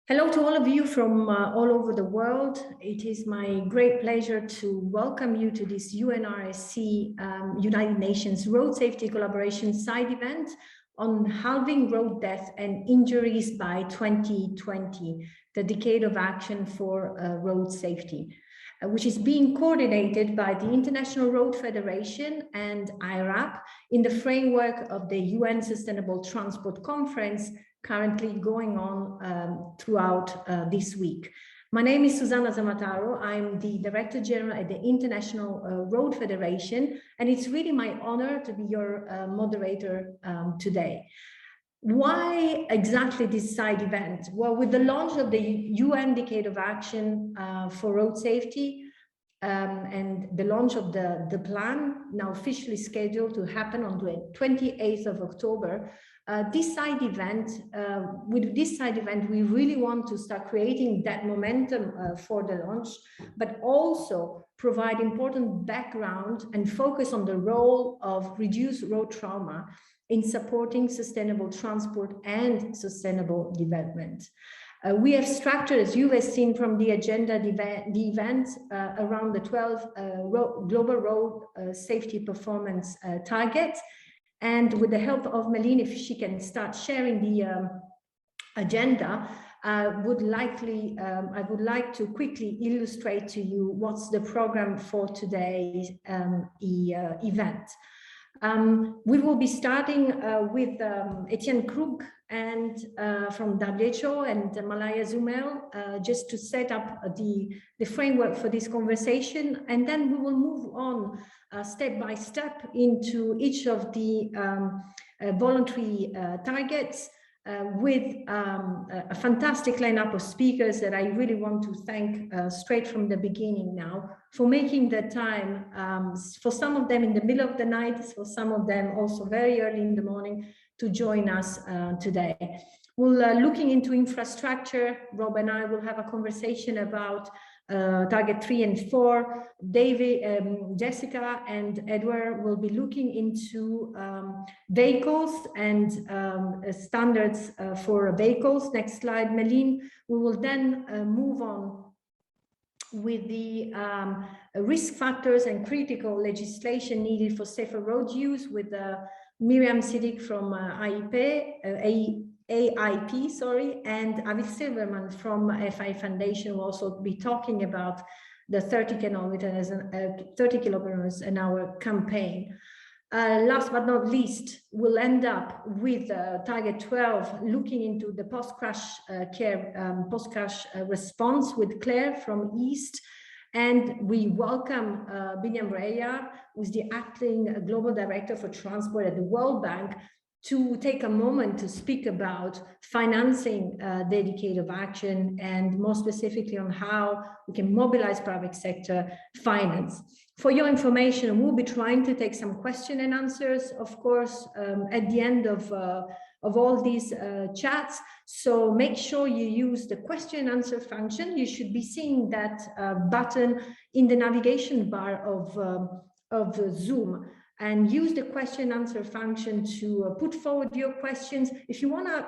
Hello to all of you from all over the world. It is my great pleasure to welcome you to this UNRSC United Nations Road Safety Collaboration side event on halving road death and injuries by 2020, the decade of action for road safety, which is being coordinated by the International Road Federation and iRAP in the framework of the UN Sustainable Transport Conference currently going on throughout this week. My name is Susanna Zamataro. I'm the Director General at the International Road Federation, and it's really my honor to be your moderator today. Why exactly this side event? Well, with the launch of the UN Decade of Action for Road Safety and the launch of the plan, now officially scheduled to happen on the 28th of October, with this side event, we really want to start creating that momentum for the launch, but also provide important background and focus on the role of reduced road trauma in supporting sustainable transport and sustainable development. We have structured, as you have seen from the agenda, the event around the 12 global road safety performance targets. And with the help of Meline, if she can start sharing the agenda, I would like to quickly illustrate to you what's the program for today's event. We will be starting with Etienne Krug and from WHO and Malaya Zumel, just to set up the framework for this conversation, and then we will move on step by step into each of the voluntary targets with a fantastic lineup of speakers that I really want to thank straight from the beginning now for making the time, for some of them in the middle of the night, for some of them also very early in the morning, to join us today. We'll looking into infrastructure. Rob and I will have a conversation about target 3 and 4. David, Jessica and Edward will be looking into vehicles and standards for vehicles. Next slide, Meline. We will then move on with the risk factors and critical legislation needed for safer road use with Miriam Siddiq from AIP, sorry, and Avid Silverman from FI Foundation will also be talking about the 30 kilometers an hour campaign. Last but not least, we'll end up with target 12, looking into the post-crash care, post-crash response with Claire from East. And we welcome Binyam Reya, who's the acting global director for transport at the World Bank, to take a moment to speak about financing the decade of action and more specifically on how we can mobilize private sector finance. For your information, we'll be trying to take some question and answers, of course, at the end of all these chats. So make sure you use the question and answer function. You should be seeing that button in the navigation bar of Zoom, and use the question and answer function to put forward your questions. If you want to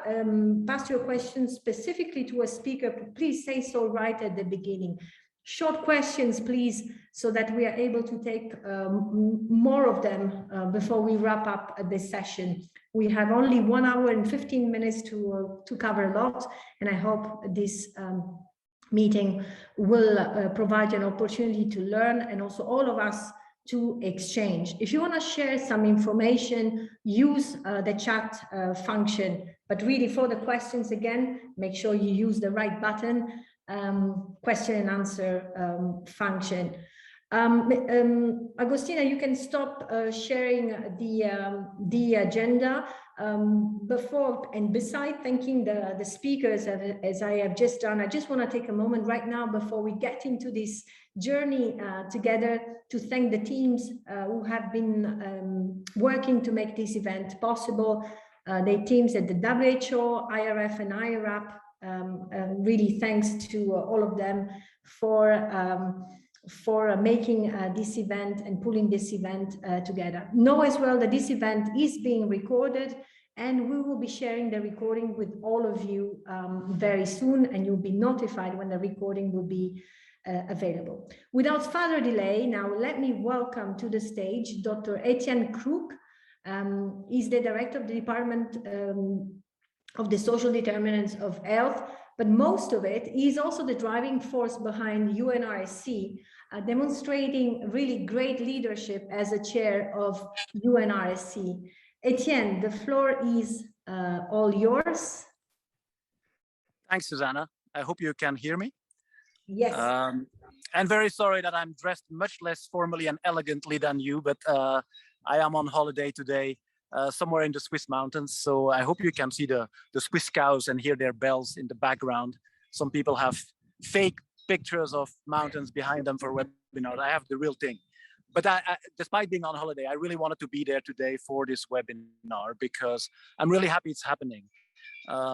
pass your questions specifically to a speaker, please say so right at the beginning. Short questions, please, so that we are able to take more of them before we wrap up this session. We have only 1 hour and 15 minutes to cover a lot, and I hope this meeting will provide an opportunity to learn, and also all of us to exchange. If you want to share some information, use the chat function, but really for the questions, again, make sure you use the right button, question and answer function. Agostina, you can stop sharing the agenda. Before and beside thanking the speakers, as I have just done, I just want to take a moment right now before we get into this journey together to thank the teams who have been working to make this event possible. The teams at the WHO, IRF and iRAP, really thanks to all of them for making this event and pulling this event together. Know as well that this event is being recorded and we will be sharing the recording with all of you very soon, and you'll be notified when the recording will be available. Without further delay, now let me welcome to the stage Dr. Etienne Crook. He's the director of the Department of the Social Determinants of Health, but most of it, he's also the driving force behind UNRSC, demonstrating really great leadership as a chair of UNRSC. Etienne, the floor is all yours. Thanks, Susanna. I hope you can hear me. Yes. I'm very sorry that I'm dressed much less formally and elegantly than you, but I am on holiday today somewhere in the Swiss mountains. So I hope you can see the Swiss cows and hear their bells in the background. Some people have fake pictures of mountains behind them for webinars. I have the real thing. But despite being on holiday, I really wanted to be there today for this webinar because I'm really happy it's happening.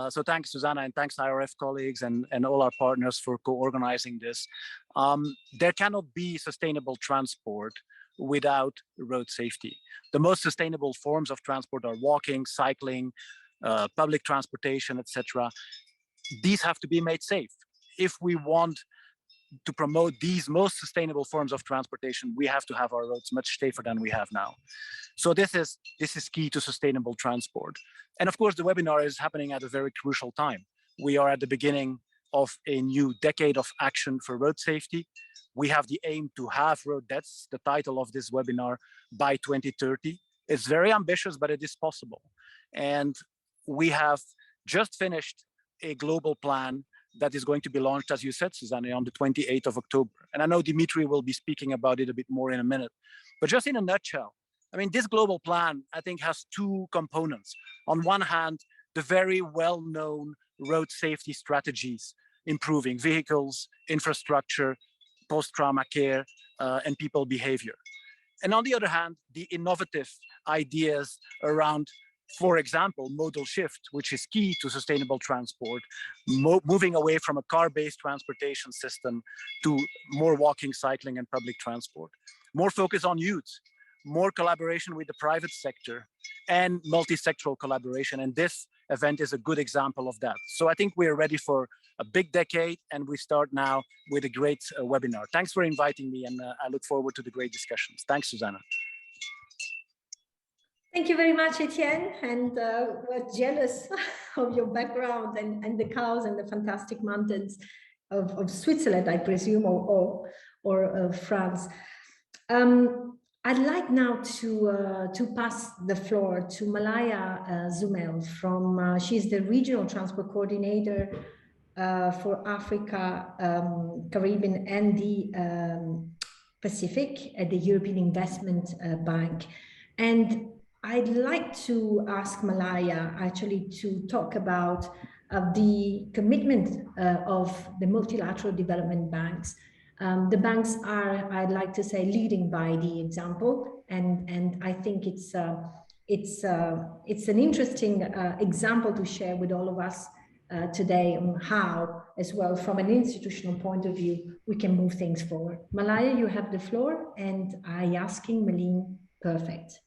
So thanks, Susanna, and thanks, iRAP colleagues and all our partners for co-organizing this. There cannot be sustainable transport without road safety. The most sustainable forms of transport are walking, cycling, public transportation, etc. These have to be made safe. If we want to promote these most sustainable forms of transportation, we have to have our roads much safer than we have now. So this is key to sustainable transport. And of course, the webinar is happening at a very crucial time. We are at the beginning of a new decade of action for road safety. We have the aim to halve road deaths, the title of this webinar, by 2030. It's very ambitious, but it is possible. And we have just finished a global plan that is going to be launched, as you said, Susanne, on the 28th of October. And I know Dimitri will be speaking about it a bit more in a minute. But just in a nutshell, I mean, this global plan, I think, has two components. On one hand, the very well-known road safety strategies, improving vehicles, infrastructure, post-trauma care, and people behavior. And on the other hand, the innovative ideas around, for example, modal shift, which is key to sustainable transport, moving away from a car-based transportation system to more walking, cycling, and public transport. More focus on youth, more collaboration with the private sector, and multi-sectoral collaboration. And this event is a good example of that. So I think we're ready for a big decade, and we start now with a great webinar. Thanks for inviting me, and I look forward to the great discussions. Thanks, Susanna. Thank you very much, Etienne, and we're jealous of your background and the cows and the fantastic mountains of Switzerland, I presume, or France. I'd like now to pass the floor to Malaya Zumel from, she's the Regional Transport Coordinator for Africa, Caribbean, and the Pacific at the European Investment Bank. And I'd like to ask Malaya actually to talk about the commitment of the multilateral development banks. The banks are, I'd like to say, leading by the example, and I think it's an interesting example to share with all of us today on how, as well, from an institutional point of view, we can move things forward. Malaya, you have the floor, and I asking Malene, perfect.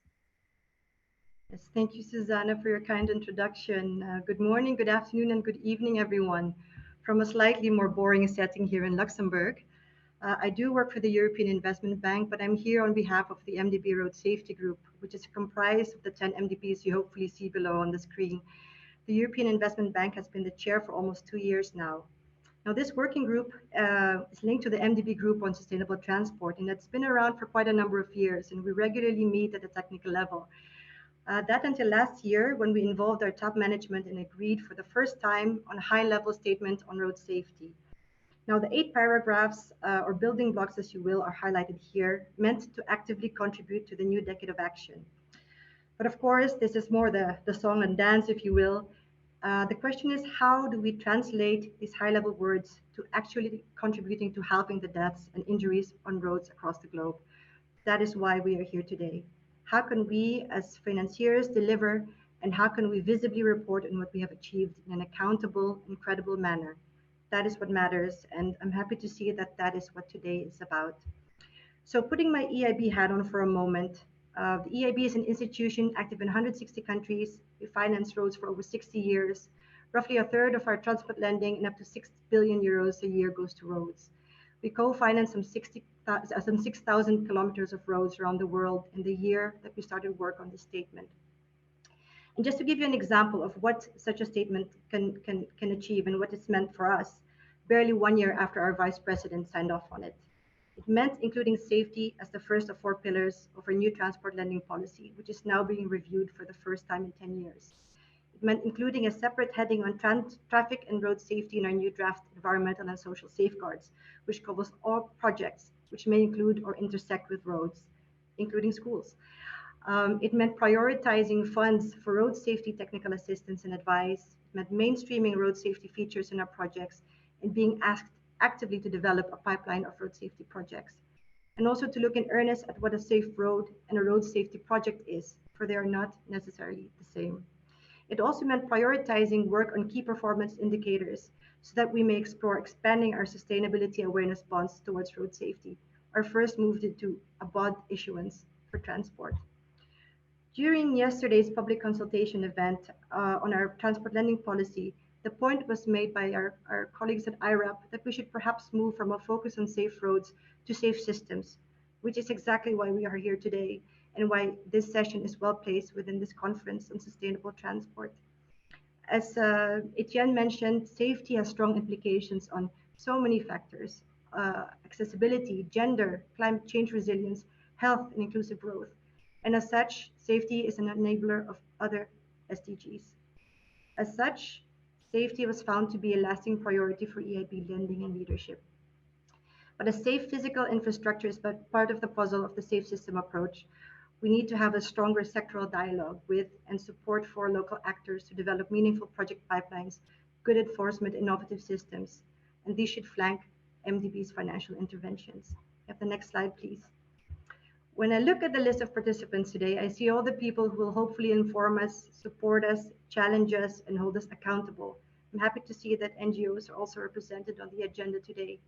Yes, thank you, Susanna, for your kind introduction. Good morning, good afternoon, and good evening, everyone. From a slightly more boring setting here in Luxembourg. I do work for the European Investment Bank, but I'm here on behalf of the MDB Road Safety Group, which is comprised of the 10 MDBs you hopefully see below on the screen. The European Investment Bank has been the chair for almost 2 years now. Now, this working group is linked to the MDB Group on Sustainable Transport, and it's been around for quite a number of years, and we regularly meet at the technical level. That until last year, when we involved our top management and agreed for the first time on a high-level statement on road safety. Now, the 8 paragraphs, or building blocks, as you will, are highlighted here, meant to actively contribute to the new decade of action. But of course, this is more the song and dance, if you will. The question is, how do we translate these high-level words to actually contributing to halving the deaths and injuries on roads across the globe? That is why we are here today. How can we, as financiers, deliver, and how can we visibly report on what we have achieved in an accountable and credible manner? That is what matters, and I'm happy to see that that is what today is about. So putting my EIB hat on for a moment, The EIB is an institution active in 160 countries. We finance roads for over 60 years. Roughly a third of our transport lending and up to 6 billion euros a year goes to roads. We co-finance some 6,000 kilometers of roads around the world in the year that we started work on this statement. And just to give you an example of what such a statement can achieve and what it's meant for us, barely 1 year after our vice president signed off on it. It meant including safety as the first of 4 pillars of our new transport lending policy, which is now being reviewed for the first time in 10 years. It meant including a separate heading on traffic and road safety in our new draft environmental and social safeguards, which covers all projects which may include or intersect with roads, including schools. It meant prioritizing funds for road safety technical assistance and advice. It meant mainstreaming road safety features in our projects and being asked actively to develop a pipeline of road safety projects. And also to look in earnest at what a safe road and a road safety project is, for they are not necessarily the same. It also meant prioritizing work on key performance indicators so that we may explore expanding our sustainability awareness bonds towards road safety. Our first move into a bond issuance for transport. During yesterday's public consultation event on our transport lending policy, the point was made by our colleagues at iRAP that we should perhaps move from a focus on safe roads to safe systems, which is exactly why we are here today and why this session is well placed within this conference on sustainable transport. As Etienne mentioned, safety has strong implications on so many factors: accessibility, gender, climate change resilience, health, and inclusive growth. And as such, safety is an enabler of other SDGs. As such, safety was found to be a lasting priority for EIB lending and leadership. But a safe physical infrastructure is but part of the puzzle of the safe system approach. We need to have a stronger sectoral dialogue with and support for local actors to develop meaningful project pipelines, good enforcement, innovative systems, and these should flank MDB's financial interventions. Have the next slide, please. When I look at the list of participants today, I see all the people who will hopefully inform us, support us, challenge us, and hold us accountable. I'm happy to see that NGOs are also represented on the agenda today.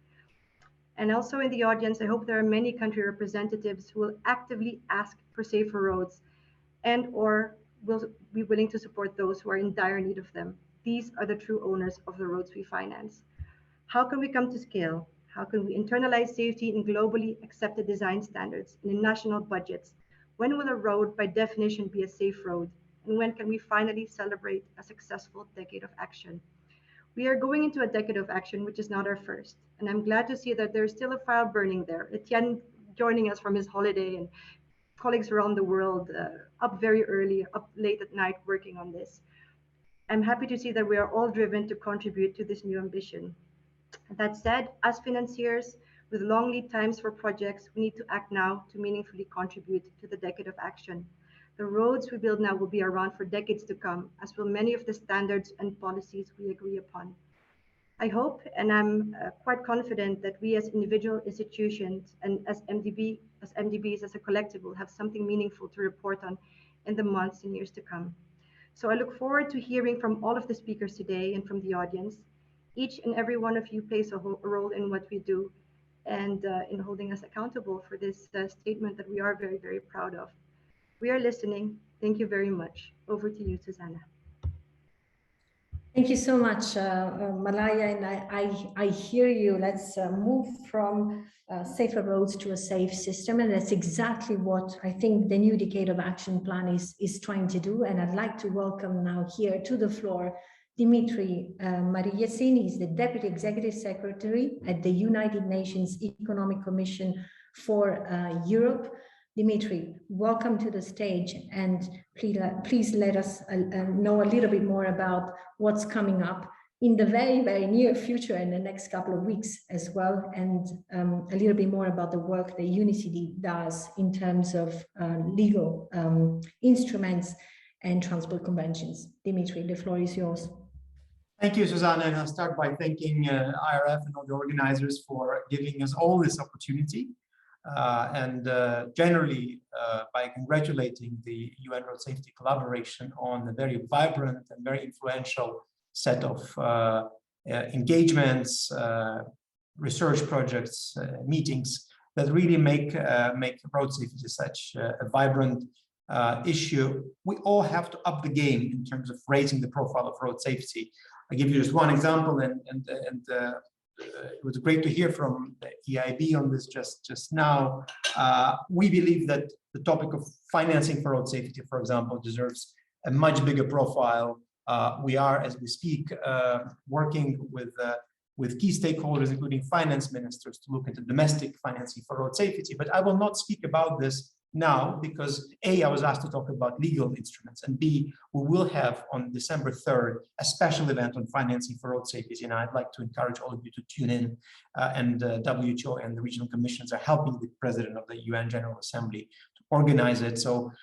And also in the audience, I hope there are many country representatives who will actively ask for safer roads and or will be willing to support those who are in dire need of them. These are the true owners of the roads we finance. How can we come to scale? How can we internalize safety in globally accepted design standards and in national budgets? When will a road by definition be a safe road? And when can we finally celebrate a successful decade of action? We are going into a decade of action, which is not our first. And I'm glad to see that there's still a fire burning there. Etienne joining us from his holiday and colleagues around the world up very early, up late at night working on this. I'm happy to see that we are all driven to contribute to this new ambition. That said, as financiers with long lead times for projects, we need to act now to meaningfully contribute to the decade of action. The roads we build now will be around for decades to come, as will many of the standards and policies we agree upon. I hope, and I'm quite confident that we as individual institutions and as MDBs as a collective will have something meaningful to report on in the months and years to come. So I look forward to hearing from all of the speakers today and from the audience. Each and every one of you plays a role in what we do and in holding us accountable for this statement that we are very, very proud of. We are listening. Thank you very much. Over to you, Susanna. Thank you so much, Malaya, and I hear you. Let's move from safer roads to a safe system, and that's exactly what I think the new Decade of Action Plan is trying to do. And I'd like to welcome now here to the floor Dimitri Mariasin. He's the Deputy Executive Secretary at the United Nations Economic Commission for Europe. Dimitri, welcome to the stage, and please let us know a little bit more about what's coming up in the very, very near future in the next couple of weeks as well, and a little bit more about the work that UNICD does in terms of legal instruments and transport conventions. Dimitri, the floor is yours. Thank you, Susanna, and I'll start by thanking iRAP and all the organizers for giving us all this opportunity. And generally by congratulating the UN Road Safety Collaboration on a very vibrant and very influential set of engagements, research projects, meetings that really make road safety such a vibrant issue. We all have to up the game in terms of raising the profile of road safety. I'll give you just one example, and it was great to hear from the EIB on this just now. We believe that the topic of financing for road safety, for example, deserves a much bigger profile. We are, as we speak, working with key stakeholders, including finance ministers, to look into domestic financing for road safety. But I will not speak about this now because A, I was asked to talk about legal instruments, and B, we will have on December 3rd a special event on financing for road safety. And I'd like to encourage all of you to tune in, and WHO and the regional commissions are helping the president of the UN General Assembly to organize it. So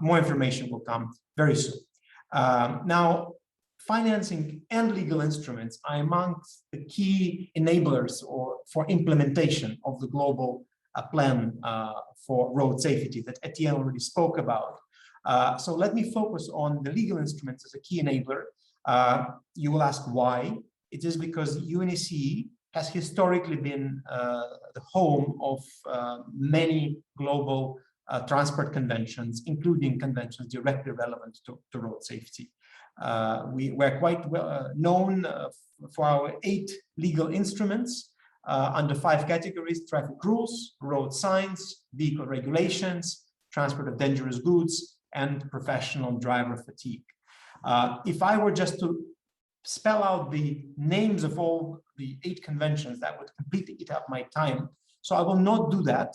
more information will come very soon. Now, financing and legal instruments are amongst the key enablers for implementation of the global plan for road safety that Etienne already spoke about. So let me focus on the legal instruments as a key enabler. You will ask why. It is because UNECE has historically been the home of many global transport conventions, including conventions directly relevant to road safety. We're quite well known for our 8 legal instruments under 5 categories: traffic rules, road signs, vehicle regulations, transport of dangerous goods, and professional driver fatigue. If I were just to spell out the names of all the 8 conventions, that would completely eat up my time. So I will not do that.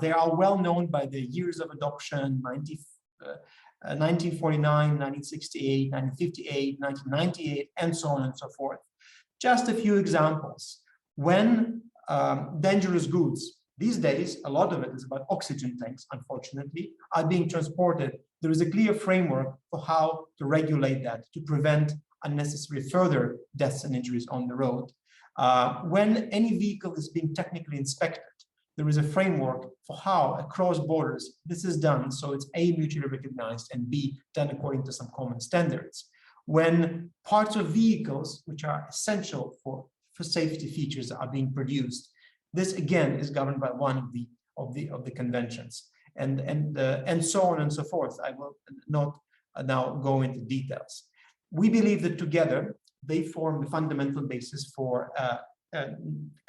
They are well known by the years of adoption: 1949, 1968, 1958, 1998, and so on and so forth. Just a few examples. When dangerous goods, these days, a lot of it is about oxygen tanks, unfortunately, are being transported, there is a clear framework for how to regulate that, to prevent unnecessary further deaths and injuries on the road. When any vehicle is being technically inspected, there is a framework for how across borders this is done, so it's A, mutually recognized, and B, done according to some common standards. When parts of vehicles, which are essential for safety features, are being produced, this again is governed by one of the conventions, and so on and so forth. I will not now go into details. We believe that together they form the fundamental basis for a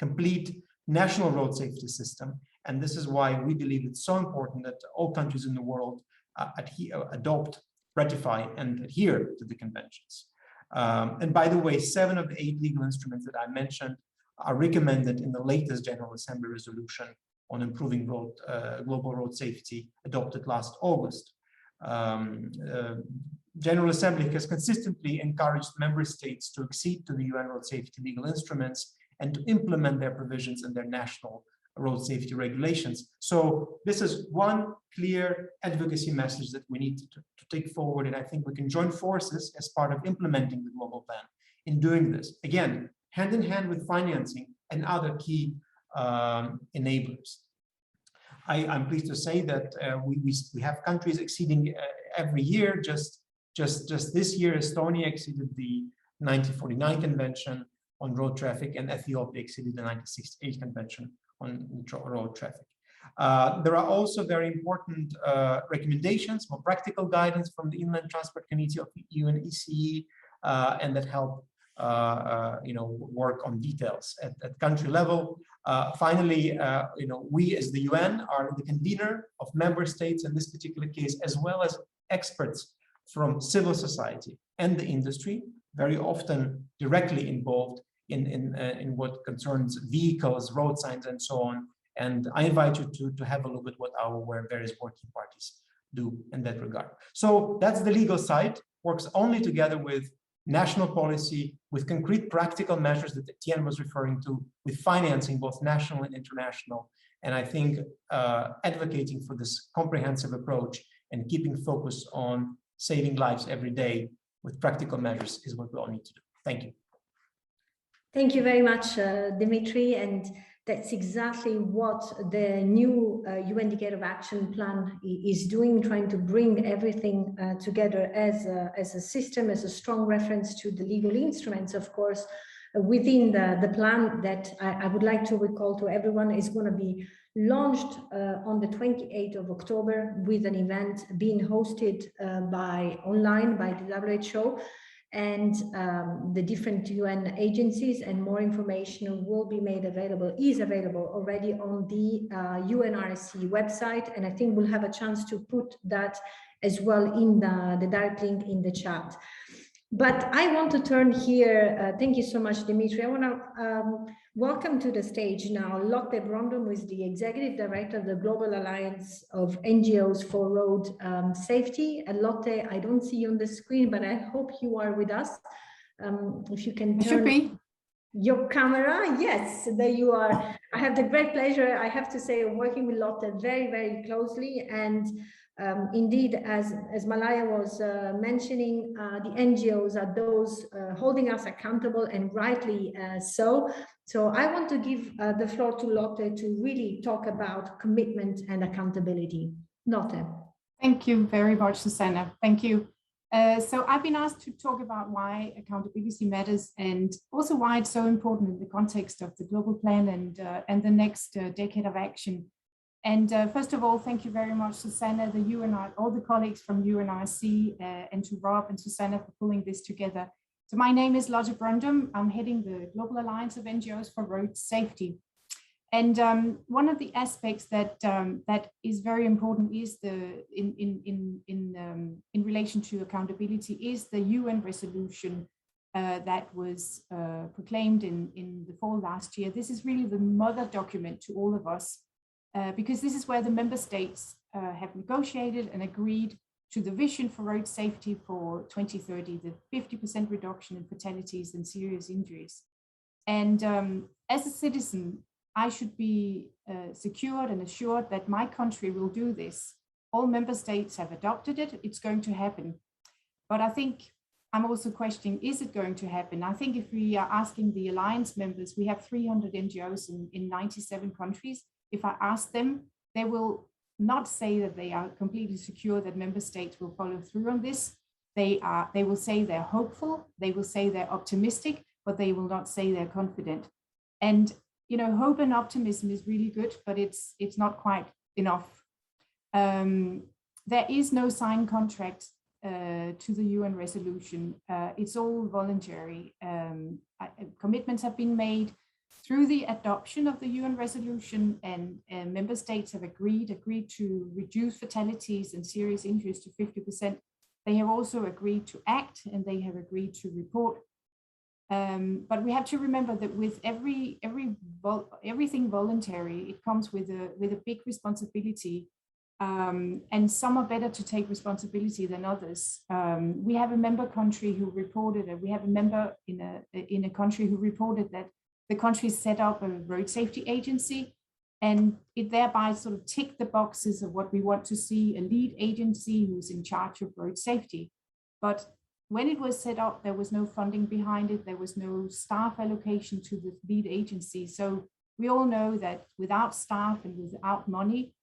complete national road safety system, and this is why we believe it's so important that all countries in the world adopt, ratify, and adhere to the conventions. And by the way, 7 of the 8 legal instruments that I mentioned are recommended in the latest General Assembly resolution on improving global road safety adopted last August. General Assembly has consistently encouraged member states to accede to the UN road safety legal instruments and to implement their provisions in their national road safety regulations. So this is one clear advocacy message that we need to take forward, and I think we can join forces as part of implementing the global plan in doing this. Again, hand in hand with financing and other key enablers. I'm pleased to say that we have countries exceeding every year. Just this year, Estonia exceeded the 1949 Convention on road traffic, and Ethiopia exceeded the 1968 Convention on road traffic. There are also very important recommendations, more practical guidance from the Inland Transport Committee of the UNECE, and that help work on details at country level. Finally, we as the UN are the convener of member states in this particular case, as well as experts from civil society and the industry, very often directly involved in what concerns vehicles, road signs, and so on. And I invite you to have a look at what our various working parties do in that regard. So that's the legal side, works only together with national policy, with concrete practical measures that Etienne was referring to, with financing both national and international. And I think advocating for this comprehensive approach and keeping focus on saving lives every day with practical measures is what we all need to do. Thank you. Thank you very much, Dimitri. And that's exactly what the new UN Decade Action Plan is doing, trying to bring everything together as a system, as a strong reference to the legal instruments, of course, within the plan that I would like to recall to everyone is going to be launched on the 28th of October with an event being hosted online by the WHO and the different UN agencies, and more information will be made available, is available already on the UNRSC website, and I think we'll have a chance to put that as well in the direct link in the chat. But I want to turn here, thank you so much, Dimitri. I want to welcome to the stage now Lotte Brondum, who is the Executive Director of the Global Alliance of NGOs for Road Safety. And Lotte, I don't see you on the screen, but I hope you are with us. If you can turn your camera. Yes, there you are. I have the great pleasure, I have to say, of working with Lotte very, very closely. And indeed, as Malaya was mentioning, the NGOs are those holding us accountable, and rightly so. So I want to give the floor to Lotte to really talk about commitment and accountability. Lotte. Thank you very much, Susanna. Thank you. So I've been asked to talk about why accountability matters, and also why it's so important in the context of the global plan and the next decade of action. And first of all, thank you very much, Susanna, all the colleagues from UNRSC, and to Rob and Susanna for pulling this together. So my name is Lotte Brondum. I'm heading the Global Alliance of NGOs for Road Safety. And one of the aspects that is very important is in relation to accountability is the UN resolution that was proclaimed in the fall last year. This is really the mother document to all of us. Because this is where the member states have negotiated and agreed to the vision for road safety for 2030, the 50% reduction in fatalities and serious injuries. And as a citizen, I should be secured and assured that my country will do this. All member states have adopted it, it's going to happen. But I think I'm also questioning, is it going to happen? I think if we are asking the alliance members, we have 300 NGOs in 97 countries. If I ask them, they will not say that they are completely secure that member states will follow through on this. They will say they're hopeful, they will say they're optimistic, but they will not say they're confident. And you know, hope and optimism is really good, but it's not quite enough. There is no signed contract to the UN resolution. It's all voluntary. Commitments have been made through the adoption of the UN resolution, and member states have agreed to reduce fatalities and serious injuries to 50%. They have also agreed to act, and they have agreed to report. But we have to remember that with everything voluntary, it comes with a big responsibility, and some are better to take responsibility than others. We have a member country who reported, and we have a member in a country who reported that the country set up a road safety agency, and it thereby sort of ticked the boxes of what we want to see, a lead agency who's in charge of road safety. But when it was set up, there was no funding behind it. There was no staff allocation to the lead agency. So we all know that without staff and without money,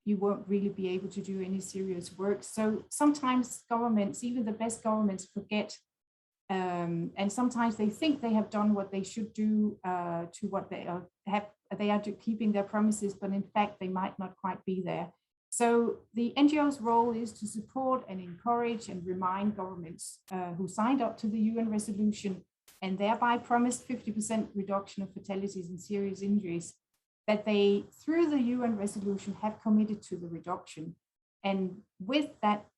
you won't really be able to do any serious work. So sometimes governments, even the best governments, forget. And sometimes they think they have done what they should do to what they are keeping their promises, but in fact, they might not quite be there. So the NGO's role is to support and encourage and remind governments who signed up to the UN resolution and thereby promised 50% reduction of fatalities and serious injuries, that they, through the UN resolution, have committed to the reduction. And with that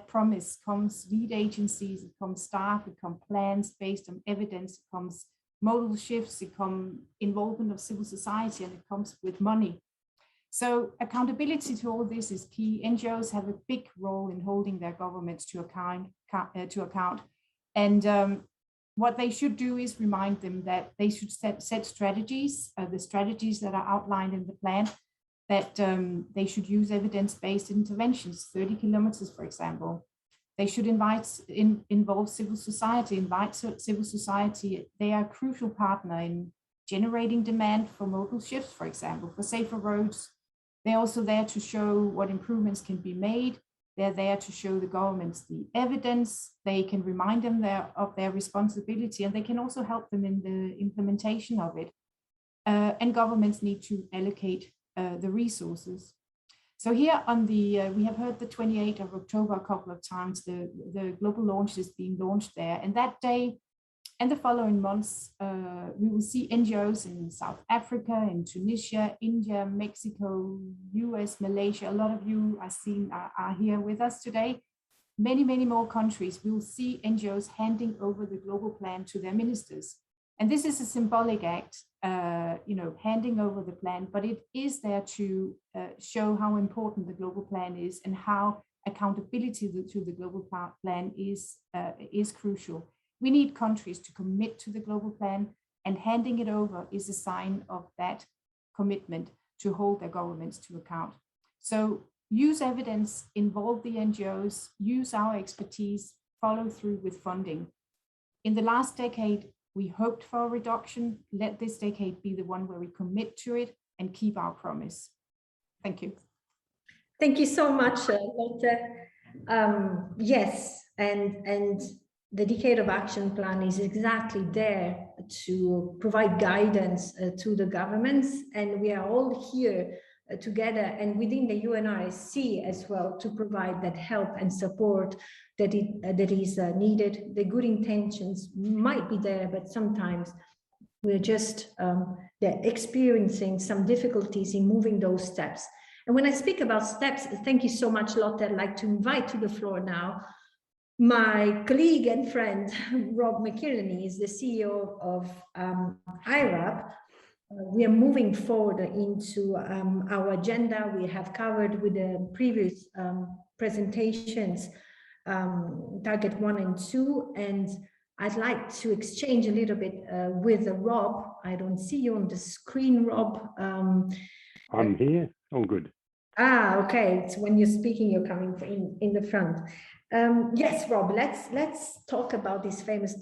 promise comes lead agencies, it comes staff, it comes plans based on evidence, it comes modal shifts, it comes involvement of civil society, and it comes with money. So accountability to all this is key. NGOs have a big role in holding their governments to account. And what they should do is remind them that they should set strategies, the strategies that are outlined in the plan, that they should use evidence-based interventions, 30 kilometers, for example. They should involve civil society, civil society. They are a crucial partner in generating demand for modal shifts, for example, for safer roads. They're also there to show what improvements can be made. They're there to show the governments the evidence. They can remind them of their responsibility, and they can also help them in the implementation of it. and governments need to allocate the resources. So here on the, we have heard the 28th of October a couple of times, the global launch is being launched there. And that day and the following months, we will see NGOs in South Africa, in Tunisia, India, Mexico, US, Malaysia. A lot of you are here with us today. Many, many more countries. We will see NGOs handing over the global plan to their ministers. And this is a symbolic act, handing over the plan, but it is there to show how important the global plan is and how accountability to the global plan is crucial. We need countries to commit to the global plan, and handing it over is a sign of that commitment to hold their governments to account. So use evidence, involve the NGOs, use our expertise, follow through with funding. In the last decade, we hoped for a reduction. Let this decade be the one where we commit to it and keep our promise. Thank you. Thank you so much, Lotte. Yes, and the Decade of Action Plan is exactly there to provide guidance to the governments, and we are all here together and within the UNRSC as well to provide that help and support that is needed. The good intentions might be there, but sometimes we're just experiencing some difficulties in moving those steps. And when I speak about steps, thank you so much, Lotte. I'd like to invite to the floor now my colleague and friend, Rob McKinney, is the CEO of iRAP. We are moving forward into our agenda. We have covered with the previous presentations, target 1 and 2, and I'd like to exchange a little bit with Rob. I don't see you on the screen, Rob. I'm here, all good. Okay, so when you're speaking, you're coming in the front. Yes, Rob, let's talk about these famous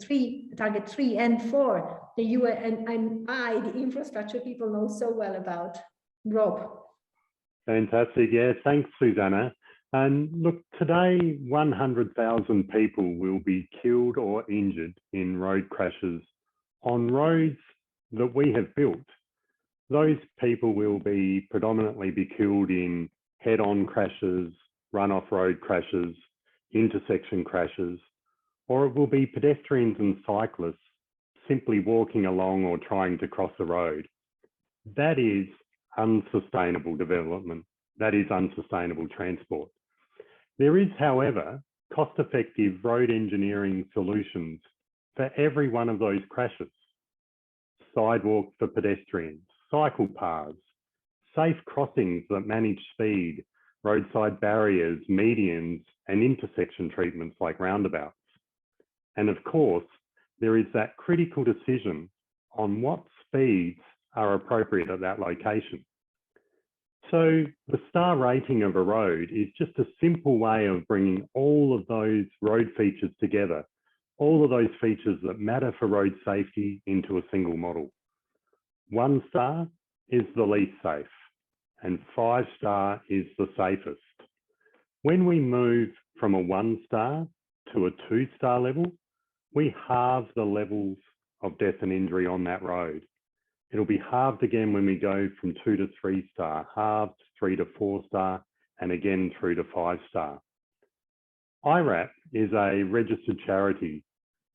target 3 and 4, the UN and the infrastructure people know so well about. Rob. Fantastic, yeah, thanks, Susanna. And look, today 100,000 people will be killed or injured in road crashes on roads that we have built. Those people will predominantly be killed in head-on crashes, run-off road crashes, intersection crashes, or it will be pedestrians and cyclists simply walking along or trying to cross the road. That is unsustainable development. That is unsustainable transport. There is, however, cost-effective road engineering solutions for every one of those crashes. Sidewalks for pedestrians, cycle paths, safe crossings that manage speed, roadside barriers, medians, and intersection treatments like roundabouts. And of course, there is that critical decision on what speeds are appropriate at that location. So the star rating of a road is just a simple way of bringing all of those road features together, all of those features that matter for road safety into a single model. 1 star is the least safe, and 5 star is the safest. When we move from a 1 star to a 2 star level, we halve the levels of death and injury on that road. It'll be halved again when we go from 2 to 3 star, halved 3 to 4 star, and again through to 5 star. iRAP is a registered charity,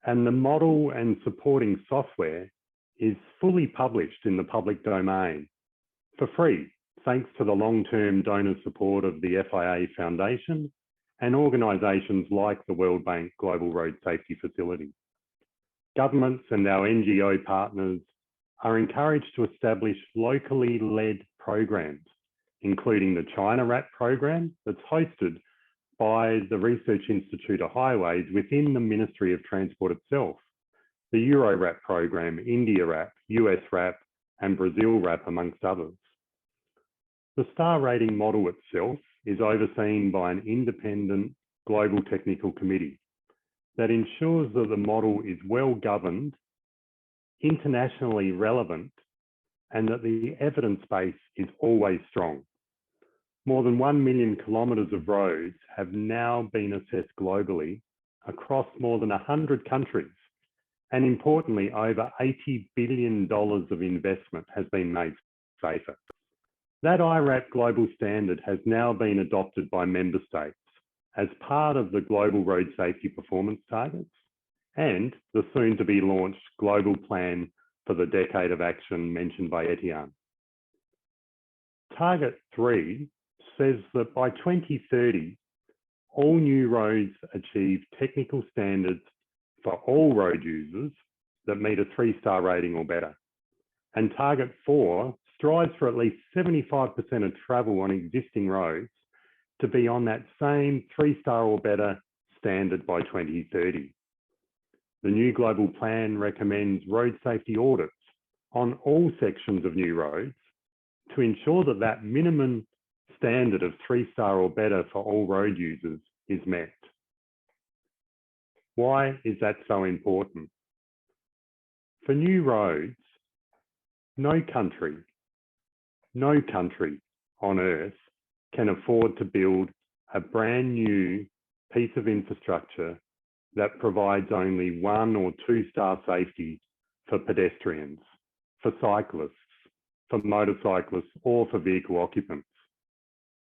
and the model and supporting software is fully published in the public domain for free, thanks to the long-term donor support of the FIA Foundation and organisations like the World Bank Global Road Safety Facility. Governments and our NGO partners are encouraged to establish locally led programs, including the China RAP program that's hosted by the Research Institute of Highways within the Ministry of Transport itself, the Euro RAP program, India RAP, US RAP, and Brazil RAP, amongst others. The star rating model itself is overseen by an independent global technical committee that ensures that the model is well governed, internationally relevant, and that the evidence base is always strong. More than 1 million kilometres of roads have now been assessed globally across more than 100 countries, And importantly, over $80 billion of investment has been made safer. That iRAP global standard has now been adopted by member states as part of the Global Road Safety Performance Targets and the soon-to-be launched Global Plan for the Decade of Action mentioned by Etienne. Target 3 says that by 2030, all new roads achieve technical standards for all road users that meet a 3-star rating or better. And Target 4 strives for at least 75% of travel on existing roads to be on that same 3-star or better standard by 2030. The new global plan recommends road safety audits on all sections of new roads to ensure that that minimum standard of 3-star or better for all road users is met. Why is that so important? For new roads, no country on earth can afford to build a brand new piece of infrastructure that provides only 1 or 2-star safety for pedestrians, for cyclists, for motorcyclists, or for vehicle occupants.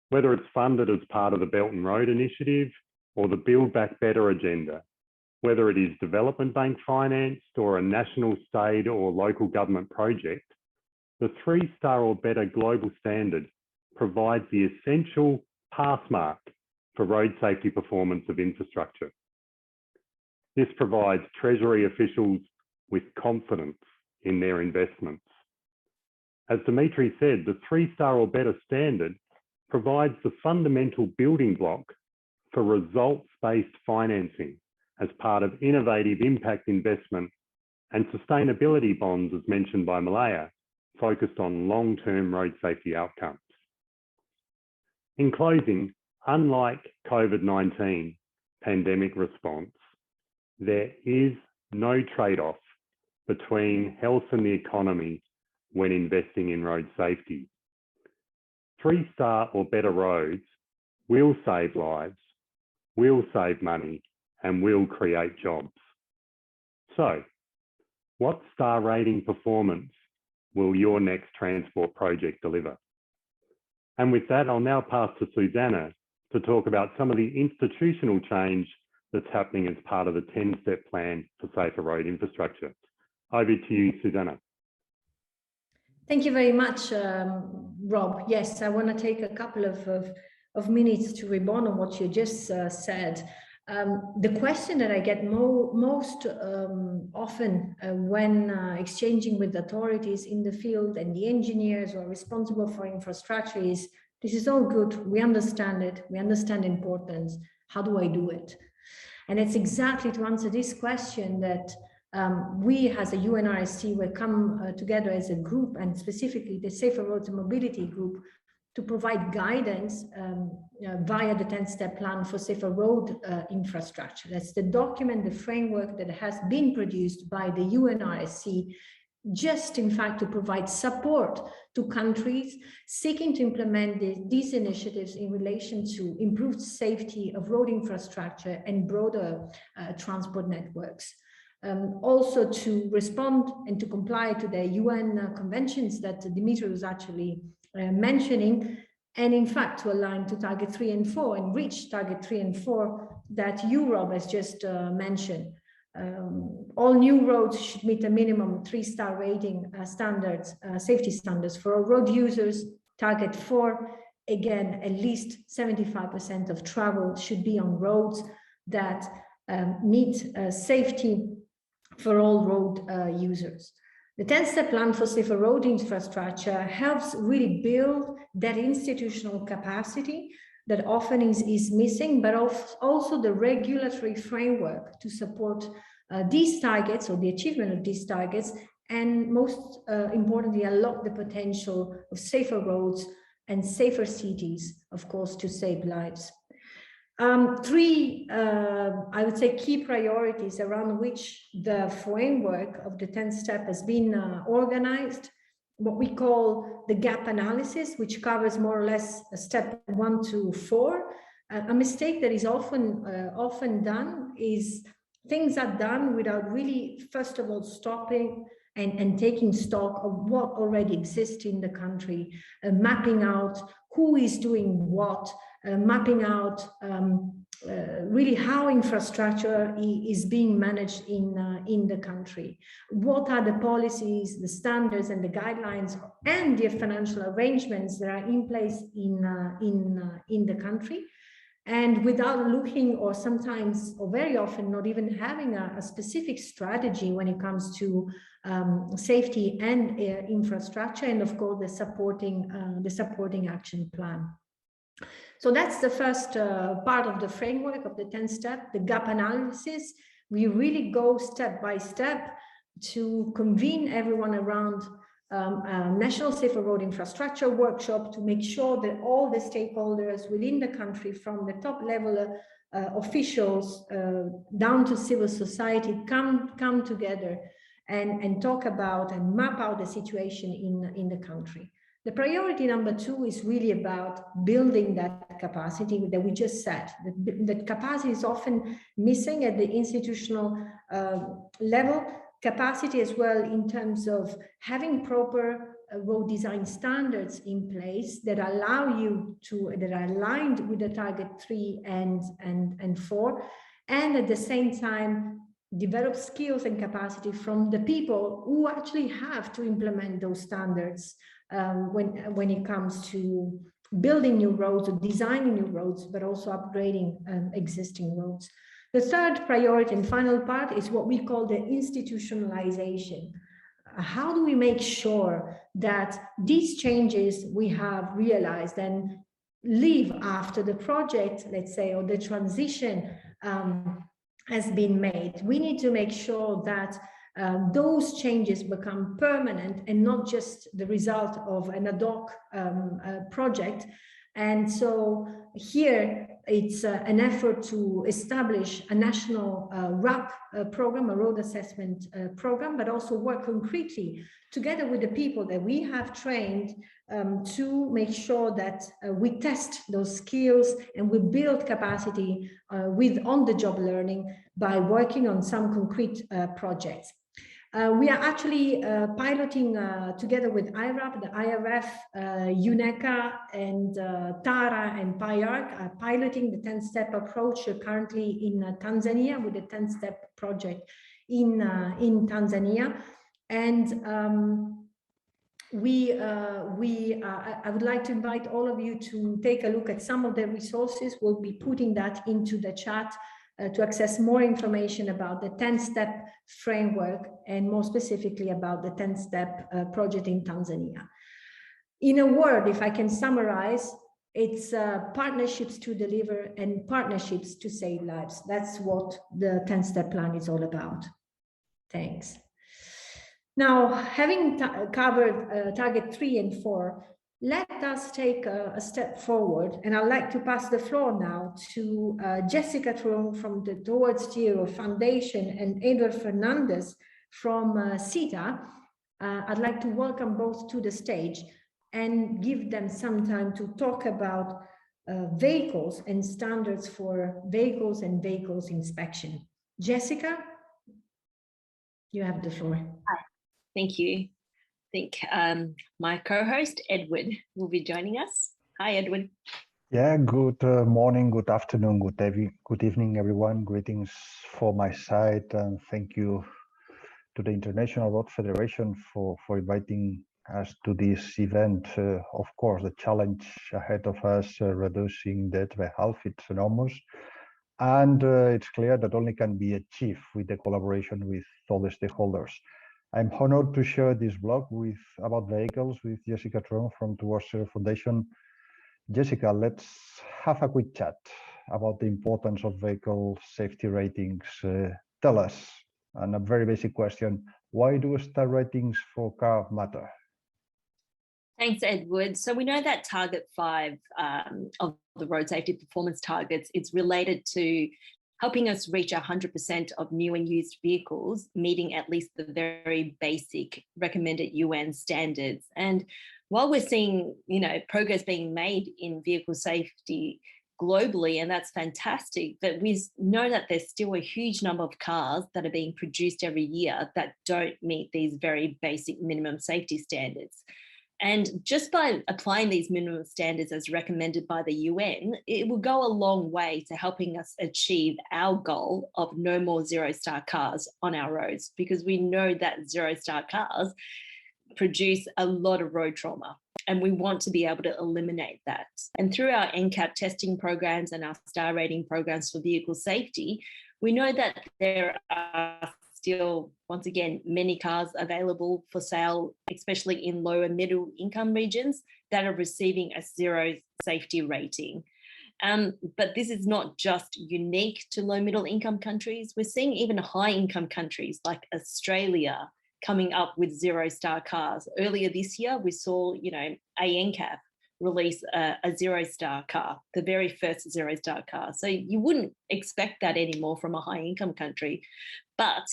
Whether it's funded as part of the Belt and Road Initiative or the Build Back Better agenda, whether it is development bank financed or a national, state or local government project, the 3-star or better global standard provides the essential pass mark for road safety performance of infrastructure. This provides Treasury officials with confidence in their investments. As Dimitri said, the 3-star or better standard provides the fundamental building block for results-based financing as part of innovative impact investment and sustainability bonds, as mentioned by Malaya, focused on long-term road safety outcomes. In closing, unlike COVID-19 pandemic response, there is no trade-off between health and the economy when investing in road safety. 3-star or better roads will save lives, will save money, and will create jobs. So, what star rating performance will your next transport project deliver? And with that, I'll now pass to Susanna to talk about some of the institutional change that's happening as part of the 10-step plan for safer road infrastructure. Over to you, Susanna. Thank you very much, Rob. Yes, I want to take a couple of minutes to rebound on what you just said. The question that I get most often when exchanging with authorities in the field and the engineers who are responsible for infrastructure is, this is all good, we understand it, we understand the importance, how do I do it? And it's exactly to answer this question that we as a UNRSC will come together as a group, and specifically the Safer Roads and Mobility Group, to provide guidance via the 10-step plan for safer road infrastructure. That's the document, the framework that has been produced by the UNRSC, just in fact to provide support to countries seeking to implement these initiatives in relation to improved safety of road infrastructure and broader transport networks. Also to respond and to comply to the UN conventions that Dimitri was actually mentioning, and in fact to align to target 3 and 4 and reach target 3 and 4 that you, Rob, has just mentioned. All new roads should meet a minimum 3-star rating standards, safety standards for all road users. Target 4, again, at least 75% of travel should be on roads that meet safety for all road users. The 10-step plan for safer road infrastructure helps really build that institutional capacity that often is missing, but also the regulatory framework to support these targets or the achievement of these targets, and most importantly, unlock the potential of safer roads and safer cities, of course, to save lives. 3, I would say, key priorities around which the framework of the 10th step has been organized, what we call the gap analysis, which covers more or less step 1 to 4. A mistake that is often done is things are done without really, first of all, stopping and taking stock of what already exists in the country, mapping out who is doing what, mapping out really how infrastructure is being managed in the country. What are the policies, the standards and the guidelines and the financial arrangements that are in place in the country. And without looking, or sometimes, or very often, not even having a specific strategy when it comes to safety and infrastructure, and of course the supporting action plan. So that's the first part of the framework of the 10-step, the gap analysis. We really go step by step to convene everyone around a National Safer Road Infrastructure workshop to make sure that all the stakeholders within the country, from the top level officials down to civil society, come together and talk about and map out the situation in the country. The priority number 2 is really about building that capacity that we just said. That capacity is often missing at the institutional level. Capacity as well in terms of having proper road design standards in place that allow you to, that are aligned with the target 3 and 4, and at the same time develop skills and capacity from the people who actually have to implement those standards when it comes to building new roads or designing new roads, but also upgrading existing roads. The third priority and final part is what we call the institutionalization. How do we make sure that these changes we have realized and live after the project, let's say, or the transition has been made? We need to make sure that those changes become permanent and not just the result of an ad hoc project. And so here it's an effort to establish a national RAP program, a road assessment program, but also work concretely together with the people that we have trained to make sure that we test those skills and we build capacity with on-the-job learning by working on some concrete projects. We are actually piloting together with iRAP, the IRF, UNECA, and TARA and PIARC are piloting the 10-step approach currently in Tanzania with the 10-step project in Tanzania. And I would like to invite all of you to take a look at some of the resources. We'll be putting that into the chat to access more information about the 10-step framework and more specifically about the 10-step project in Tanzania. In a word, if I can summarize, it's partnerships to deliver and partnerships to save lives. That's what the 10-step plan is all about. Thanks. Now, having covered target 3 and 4, let us take a step forward, and I'd like to pass the floor now to Jessica Tron from the Towards Zero Foundation and Edward Fernandez from CETA. I'd like to welcome both to the stage and give them some time to talk about vehicles and standards for vehicles and vehicles inspection. Jessica, you have the floor. Hi, thank you. I think my co-host, Edward, will be joining us. Hi, Edward. Yeah, good morning, good afternoon, good evening, everyone. Greetings for my side, and thank you to the International Road Federation for inviting us to this event. Of course, the challenge ahead of us, reducing death by half, it's enormous. And it's clear that only can be achieved with the collaboration with all the stakeholders. I'm honored to share this blog about vehicles with Jessica Tron from Towards Zero Foundation. Jessica, let's have a quick chat about the importance of vehicle safety ratings. Tell us, and a very basic question, why do star ratings for cars matter? Thanks, Edward. So we know that target 5 of the road safety performance targets, it's related to helping us reach 100% of new and used vehicles, meeting at least the very basic recommended UN standards. And while we're seeing, progress being made in vehicle safety, globally, and that's fantastic. But we know that there's still a huge number of cars that are being produced every year that don't meet these very basic minimum safety standards. And just by applying these minimum standards as recommended by the UN, it will go a long way to helping us achieve our goal of no more zero-star cars on our roads, because we know that zero-star cars produce a lot of road trauma, and we want to be able to eliminate that. And through our NCAP testing programs and our star rating programs for vehicle safety, we know that there are still, once again, many cars available for sale, especially in low and middle income regions, that are receiving a zero safety rating. But this is not just unique to low middle income countries. We're seeing even high income countries like Australia coming up with zero-star cars. Earlier this year, we saw, ANCAP release a zero-star car, the very first zero-star car. So you wouldn't expect that anymore from a high-income country. But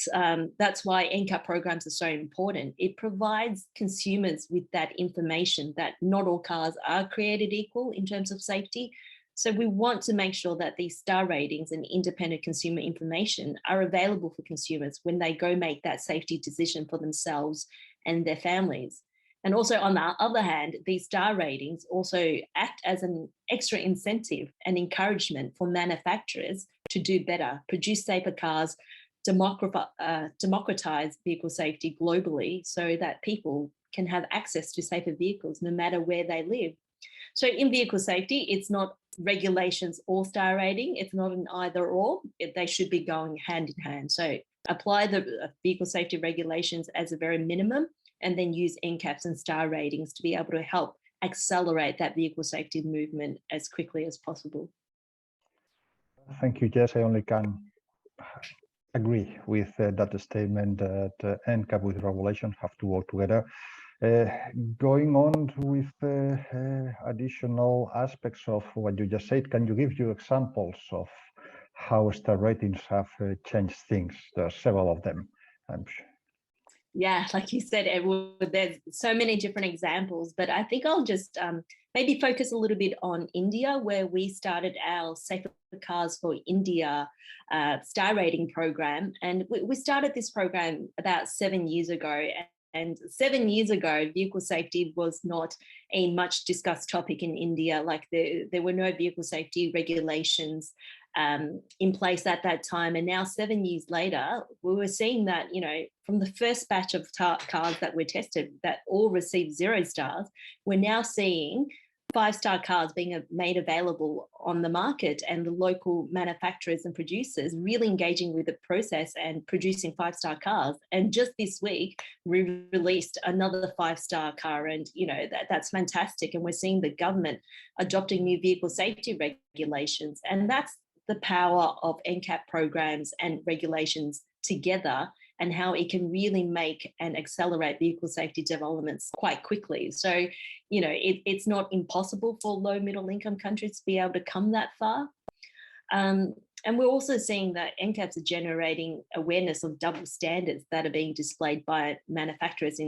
that's why NCAP programs are so important. It provides consumers with that information that not all cars are created equal in terms of safety. So we want to make sure that these star ratings and independent consumer information are available for consumers when they go make that safety decision for themselves and their families. And also, on the other hand, these star ratings also act as an extra incentive and encouragement for manufacturers to do better, produce safer cars, democratize vehicle safety globally so that people can have access to safer vehicles no matter where they live. So in vehicle safety, it's not regulations or star rating. It's not an either or. They should be going hand in hand. So apply the vehicle safety regulations as a very minimum, and then use NCAPs and star ratings to be able to help accelerate that vehicle safety movement as quickly as possible. Thank you, Jess. I only can agree with that statement that NCAP with regulation have to work together. Going on with additional aspects of what you just said, can you give you examples of how star ratings have changed things? There are several of them, I'm sure. Yeah, like you said, Edward, there's so many different examples, but I think I'll just maybe focus a little bit on India, where we started our Safer Cars for India star rating program. And we started this program about 7 years ago. And 7 years ago, vehicle safety was not a much discussed topic in India. Like there were no vehicle safety regulations in place at that time. And now 7 years later, we were seeing that, from the first batch of cars that were tested that all received 0 stars, we're now seeing 5-star cars being made available on the market, and the local manufacturers and producers really engaging with the process and producing 5-star cars. And just this week, we released another 5-star car, and that's fantastic. And we're seeing the government adopting new vehicle safety regulations, and that's the power of NCAP programs and regulations together, and how it can really make and accelerate vehicle safety developments quite quickly. So, it's not impossible for low middle income countries to be able to come that far. And we're also seeing that NCAPs are generating awareness of double standards that are being displayed by manufacturers,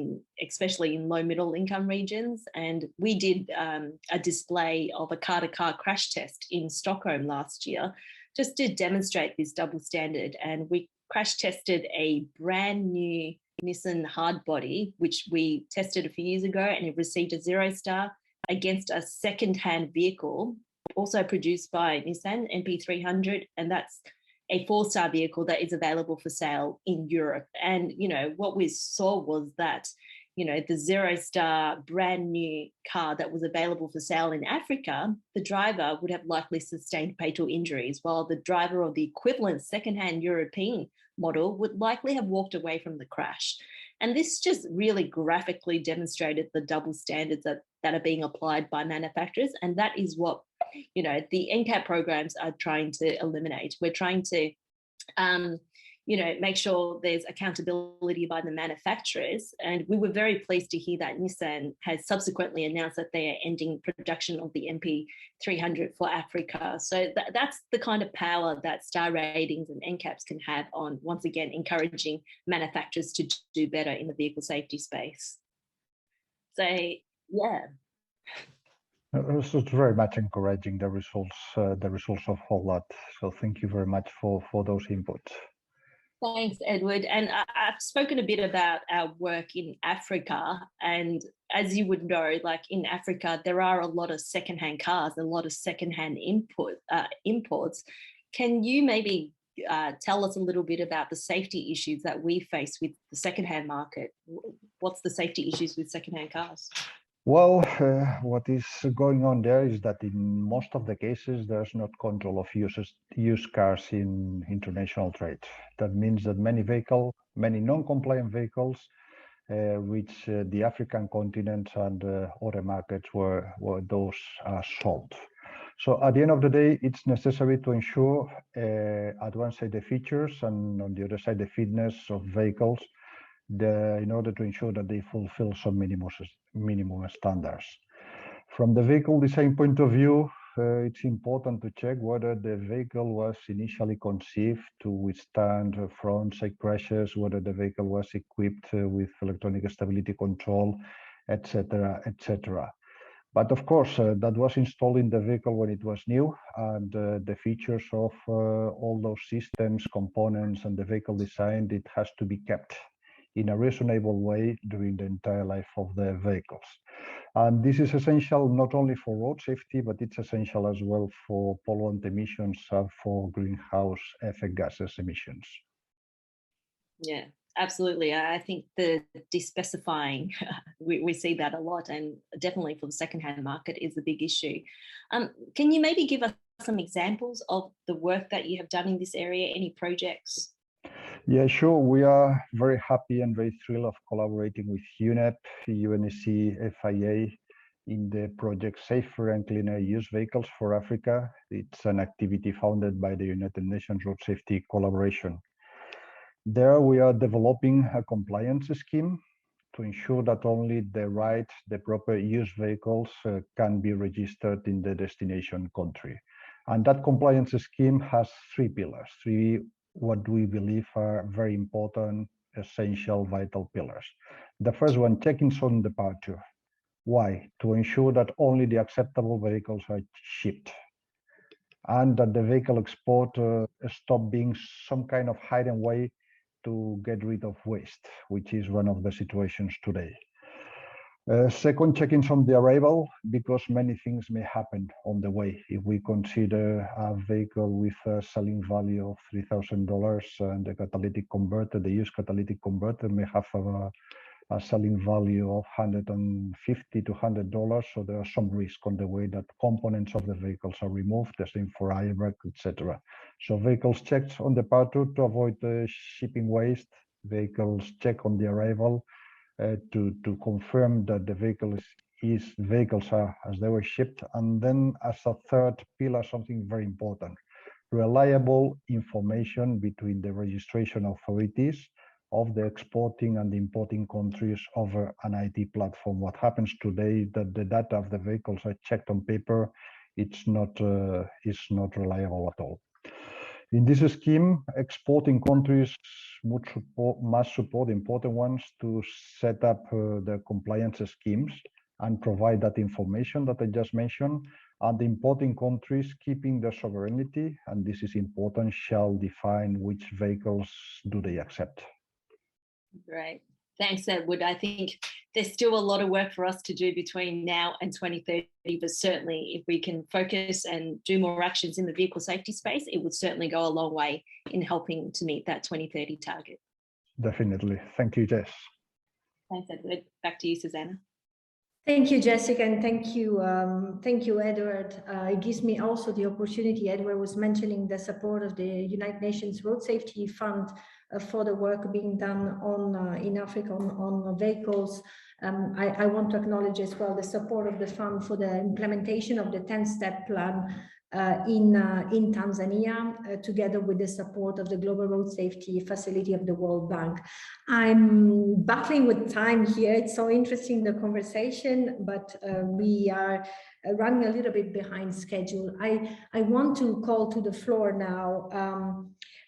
especially in low middle income regions. And we did a display of a car-to-car crash test in Stockholm last year, just to demonstrate this double standard. And we crash tested a brand new Nissan hardbody, which we tested a few years ago, and it received a 0 star, against a second-hand vehicle, also produced by Nissan, MP300, and that's a 4-star vehicle that is available for sale in Europe. And, what we saw was that, the 0 star brand new car that was available for sale in Africa, the driver would have likely sustained fatal injuries, while the driver of the equivalent second-hand European model would likely have walked away from the crash. And this just really graphically demonstrated the double standards that are being applied by manufacturers. And that is what, the NCAP programs are trying to eliminate. We're trying to, make sure there's accountability by the manufacturers. And we were very pleased to hear that Nissan has subsequently announced that they are ending production of the MP300 for Africa. So that's the kind of power that star ratings and NCAPs can have on, once again, encouraging manufacturers to do better in the vehicle safety space. So, yeah. So it's very much encouraging the results of all that. So thank you very much for those inputs. Thanks, Edward. And I've spoken a bit about our work in Africa. And as you would know, like in Africa, there are a lot of secondhand cars, a lot of secondhand imports. Can you maybe tell us a little bit about the safety issues that we face with the secondhand market? What's the safety issues with secondhand cars? Well, what is going on there is that in most of the cases, there's not control of used cars in international trade. That means that many non-compliant vehicles reach the African continent and other markets where those are sold. So at the end of the day, it's necessary to ensure advanced safety features and on the other side, the fitness of vehicles in order to ensure that they fulfill some minimum standards. From the vehicle design point of view, it's important to check whether the vehicle was initially conceived to withstand front-side crashes, whether the vehicle was equipped with electronic stability control, etc., etc. But of course, that was installed in the vehicle when it was new, and the features of all those systems, components, and the vehicle design, it has to be kept in a reasonable way during the entire life of the vehicles. And this is essential not only for road safety, but it's essential as well for pollutant emissions and for greenhouse effect gases emissions. Yeah, absolutely. I think the despecifying, we see that a lot, and definitely for the secondhand market is a big issue. Can you maybe give us some examples of the work that you have done in this area, any projects? Yeah, sure. We are very happy and very thrilled of collaborating with UNEP, UNRSC, FIA in the project Safer and Cleaner Used Vehicles for Africa. It's an activity founded by the United Nations Road Safety Collaboration. There we are developing a compliance scheme to ensure that only the proper used vehicles can be registered in the destination country. And that compliance scheme has three pillars, what we believe are very important, essential, vital pillars. The first one, check-ins on departure. Why? To ensure that only the acceptable vehicles are shipped and that the vehicle export stop being some kind of hidden way to get rid of waste, which is one of the situations today. Second, check-ins on the arrival, because many things may happen on the way. If we consider a vehicle with a selling value of $3,000 and the catalytic converter, the used catalytic converter may have a selling value of $150 to $100. So there are some risk on the way that components of the vehicles are removed, the same for iRAP, etc. So vehicles checked on departure to avoid shipping waste, vehicles check on the arrival, to confirm that the vehicles are as they were shipped. And then as a third pillar, something very important, reliable information between the registration authorities of the exporting and the importing countries over an IT platform. What happens today that the data of the vehicles are checked on paper, it's not reliable at all. In this scheme, exporting countries must support important ones to set up the compliance schemes and provide that information that I just mentioned. And the importing countries, keeping their sovereignty, and this is important, shall define which vehicles do they accept. Great. Thanks, Edward. I think there's still a lot of work for us to do between now and 2030, but certainly if we can focus and do more actions in the vehicle safety space, it would certainly go a long way in helping to meet that 2030 target. Definitely. Thank you, Jess. Thanks, Edward. Back to you, Susanna. Thank you, Jessica, and thank you, Edward. It gives me also the opportunity. Edward was mentioning the support of the United Nations Road Safety Fund for the work being done in Africa on vehicles. I want to acknowledge as well the support of the fund for the implementation of the 10-step plan in Tanzania, together with the support of the Global Road Safety Facility of the World Bank. I'm battling with time here. It's so interesting, the conversation, but we are running a little bit behind schedule. I want to call to the floor now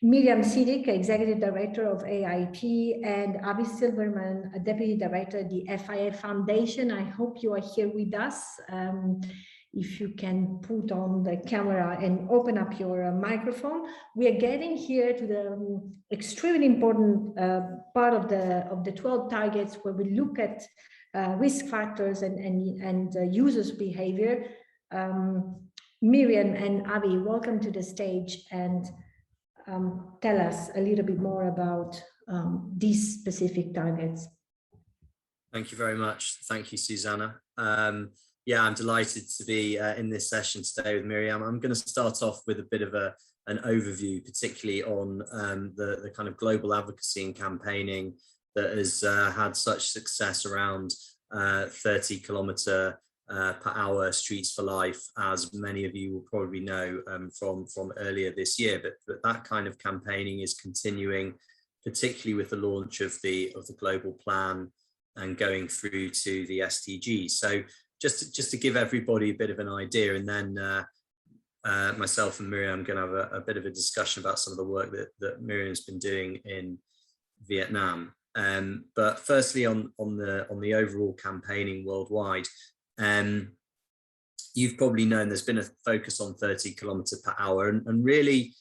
Miriam Sidik, Executive Director of AIP, and Avi Silverman, Deputy Director at the FIA Foundation. I hope you are here with us. If you can put on the camera and open up your microphone. We are getting here to the extremely important part of the 12 targets, where we look at risk factors and users' behavior. Miriam and Avi, welcome to the stage, and tell us a little bit more about these specific targets. Thank you very much. Thank you, Susanna. Yeah, I'm delighted to be in this session today with Miriam. I'm going to start off with a bit of an overview, particularly on the kind of global advocacy and campaigning that has had such success around 30 km per hour Streets for Life, as many of you will probably know from earlier this year. But that kind of campaigning is continuing, particularly with the launch of the global plan and going through to the SDGs. So just to give everybody a bit of an idea, and then myself and Miriam are going to have a bit of a discussion about some of the work that Miriam's been doing in Vietnam. But firstly, on the overall campaigning worldwide, you've probably known there's been a focus on 30 km per hour, and really,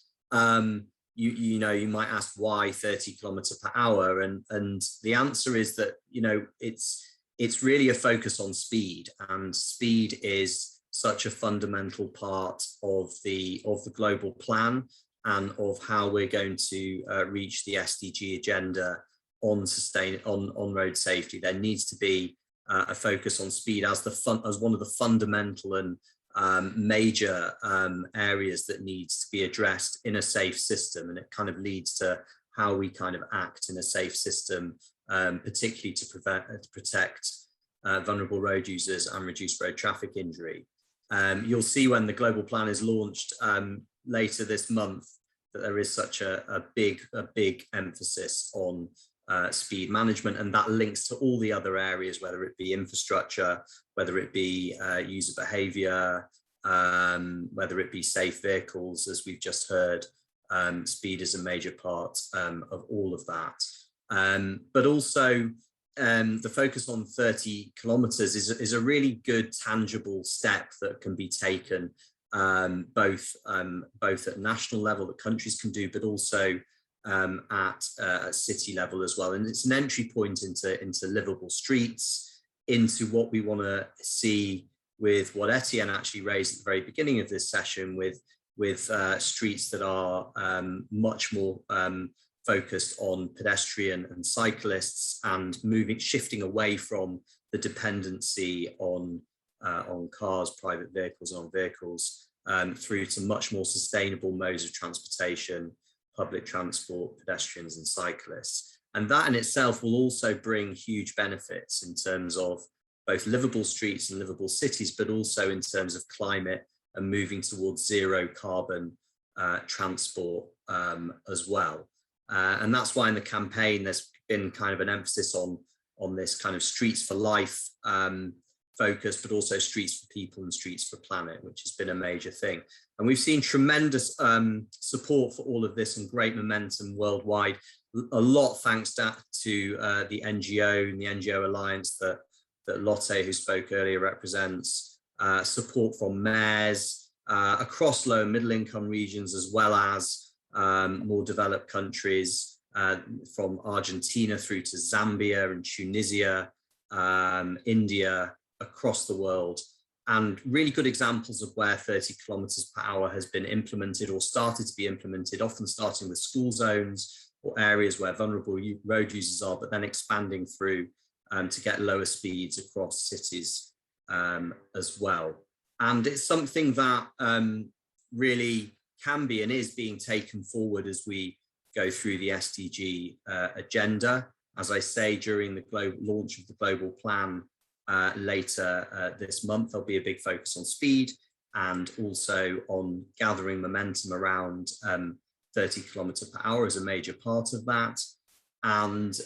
you know, you might ask why 30 km per hour, and the answer is that, you know, it's really a focus on speed, and speed is such a fundamental part of the global plan and of how we're going to reach the SDG agenda on road safety. There needs to be a focus on speed as one of the fundamental and major areas that needs to be addressed in a safe system, and it kind of leads to how we kind of act in a safe system, particularly to protect vulnerable road users and reduce road traffic injury. You'll see when the global plan is launched later this month that there is such a big emphasis on speed management, and that links to all the other areas, whether it be infrastructure, whether it be user behavior, whether it be safe vehicles, as we've just heard. Speed is a major part of all of that. But also the focus on 30 kilometers is a really good tangible step that can be taken both at national level that countries can do, but also at city level as well. And it's an entry point into livable streets, into what we want to see with what Etienne actually raised at the very beginning of this session, with streets that are much more focused on pedestrian and cyclists, and shifting away from the dependency on cars, private vehicles, and on vehicles, through to much more sustainable modes of transportation, public transport, pedestrians and cyclists. And that in itself will also bring huge benefits in terms of both livable streets and livable cities, but also in terms of climate and moving towards zero carbon transport as well. And that's why in the campaign there's been kind of an emphasis on this kind of Streets for Life focus, but also Streets for People and Streets for Planet, which has been a major thing. And we've seen tremendous support for all of this and great momentum worldwide. A lot thanks to the NGO and the NGO Alliance that Lotte, who spoke earlier, represents, support from mayors across low and middle income regions, as well as more developed countries, from Argentina through to Zambia and Tunisia, India, across the world. And really good examples of where 30 kilometers per hour has been implemented or started to be implemented, often starting with school zones or areas where vulnerable road users are, but then expanding through to get lower speeds across cities as well. And it's something that really can be and is being taken forward as we go through the SDG agenda. As I say, during the launch of the global plan later this month, there'll be a big focus on speed and also on gathering momentum around 30 kilometers per hour as a major part of that. And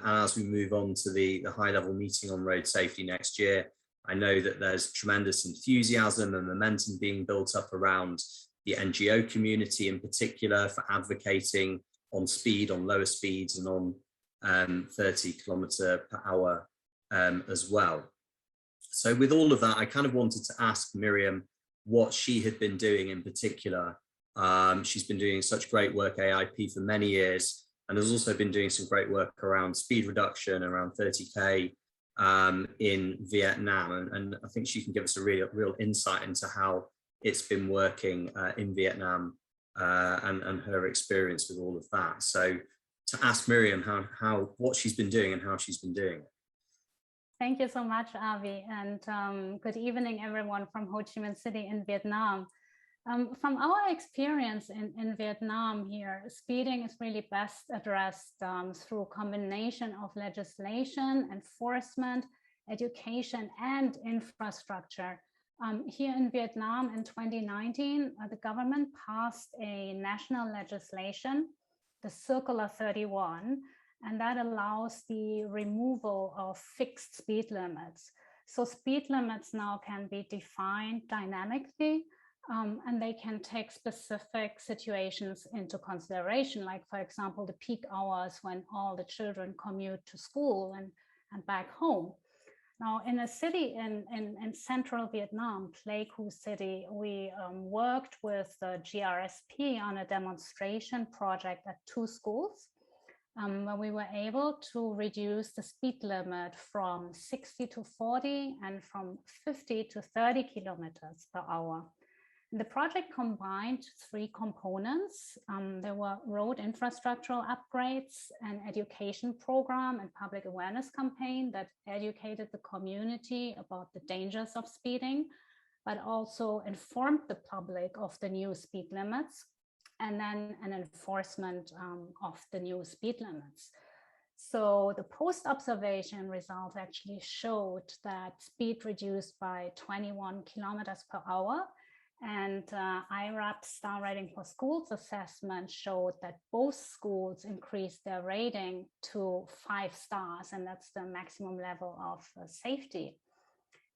as we move on to the high-level meeting on road safety next year, I know that there's tremendous enthusiasm and momentum being built up around the NGO community in particular for advocating on speed, on lower speeds, and on 30 kilometer per hour as well. So with all of that, I kind of wanted to ask Miriam what she had been doing in particular. She's been doing such great work AIP for many years, and has also been doing some great work around speed reduction, around 30K in Vietnam. And I think she can give us a real insight into how it's been working in Vietnam and her experience with all of that. So to ask Miriam what she's been doing and how she's been doing it. Thank you so much, Avi, and good evening, everyone from Ho Chi Minh City in Vietnam. From our experience in Vietnam here, speeding is really best addressed through a combination of legislation, enforcement, education, and infrastructure. Here in Vietnam in 2019, the government passed a national legislation, the Circular 31, and that allows the removal of fixed speed limits. So speed limits now can be defined dynamically, and they can take specific situations into consideration, like, for example, the peak hours when all the children commute to school and back home. Now, in a city in central Vietnam, Pleiku City, we worked with the GRSP on a demonstration project at 2 schools, where we were able to reduce the speed limit from 60 to 40 and from 50 to 30 kilometers per hour. The project combined 3 components. There were road infrastructural upgrades, an education program and public awareness campaign that educated the community about the dangers of speeding, but also informed the public of the new speed limits, and then an enforcement of the new speed limits. So the post-observation results actually showed that speed reduced by 21 kilometers per hour, and iRAP star rating for schools assessment showed that both schools increased their rating to 5 stars, and that's the maximum level of safety.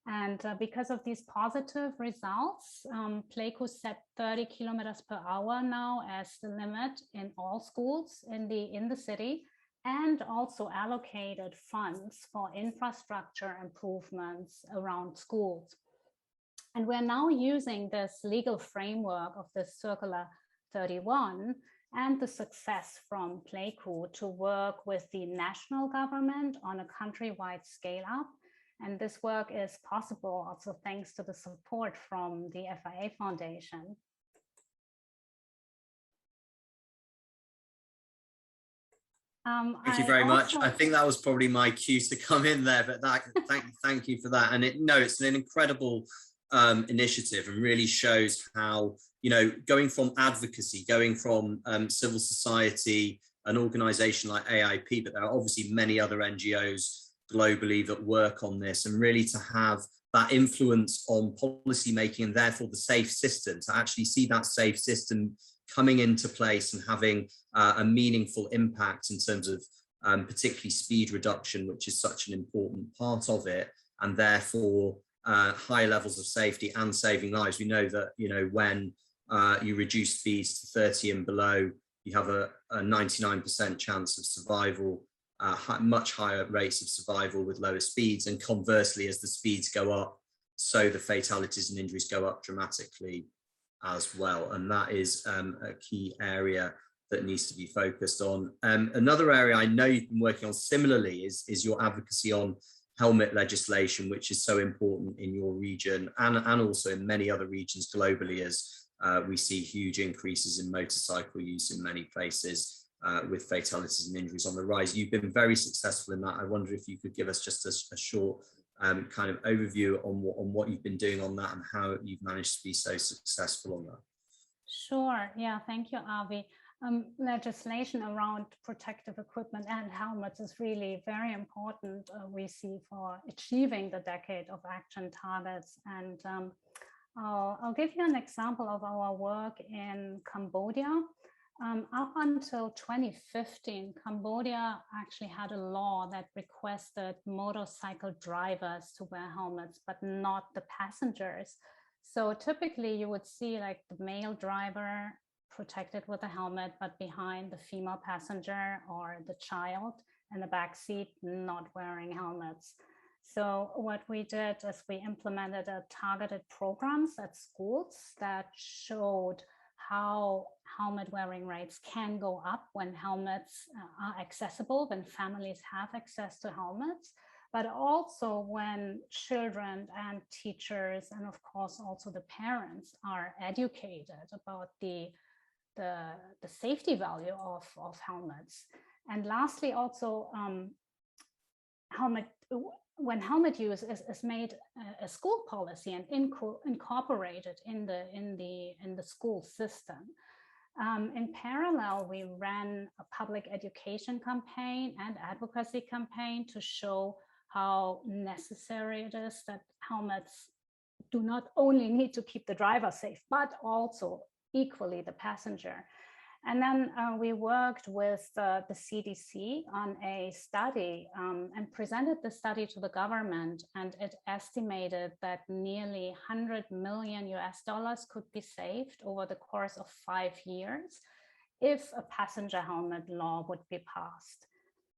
And because of these positive results, Pleiku set 30 kilometers per hour now as the limit in all schools in the city, and also allocated funds for infrastructure improvements around schools. And we're now using this legal framework of the Circular 31 and the success from Pleiku to work with the national government on a countrywide scale up. And this work is possible also thanks to the support from the FIA Foundation. Thank you very much. I think that was probably my cue to come in there, but thank you for that. And it's an incredible initiative, and really shows how, going from advocacy, going from civil society, an organization like AIP, but there are obviously many other NGOs globally that work on this, and really to have that influence on policy making, and therefore the safe system, to actually see that safe system coming into place and having a meaningful impact in terms of particularly speed reduction, which is such an important part of it, and therefore high levels of safety and saving lives. We know that, when you reduce speeds to 30 and below, you have a 99% chance of survival, much higher rates of survival with lower speeds. And conversely, as the speeds go up, so the fatalities and injuries go up dramatically as well. And that is a key area that needs to be focused on. Another area I know you've been working on similarly is your advocacy on helmet legislation, which is so important in your region and also in many other regions globally, as we see huge increases in motorcycle use in many places with fatalities and injuries on the rise. You've been very successful in that. I wonder if you could give us just a short kind of overview on what you've been doing on that and how you've managed to be so successful on that. Sure. Yeah, thank you, Avi. Legislation around protective equipment and helmets is really very important, we see, for achieving the Decade of Action targets. And I'll give you an example of our work in Cambodia. Up until 2015, Cambodia actually had a law that requested motorcycle drivers to wear helmets, but not the passengers. So typically you would see like the male driver protected with a helmet, but behind the female passenger or the child in the back seat not wearing helmets. So what we did is we implemented targeted programs at schools that showed how helmet wearing rates can go up when helmets are accessible, when families have access to helmets, but also when children and teachers, and of course also the parents, are educated about the safety value of helmets. And lastly, also when helmet use is made a school policy and incorporated in the school system. In parallel, we ran a public education campaign and advocacy campaign to show how necessary it is that helmets do not only need to keep the driver safe, but also equally the passenger. And then we worked with the CDC on a study and presented the study to the government, and it estimated that nearly $100 million could be saved over the course of 5 years if a passenger helmet law would be passed.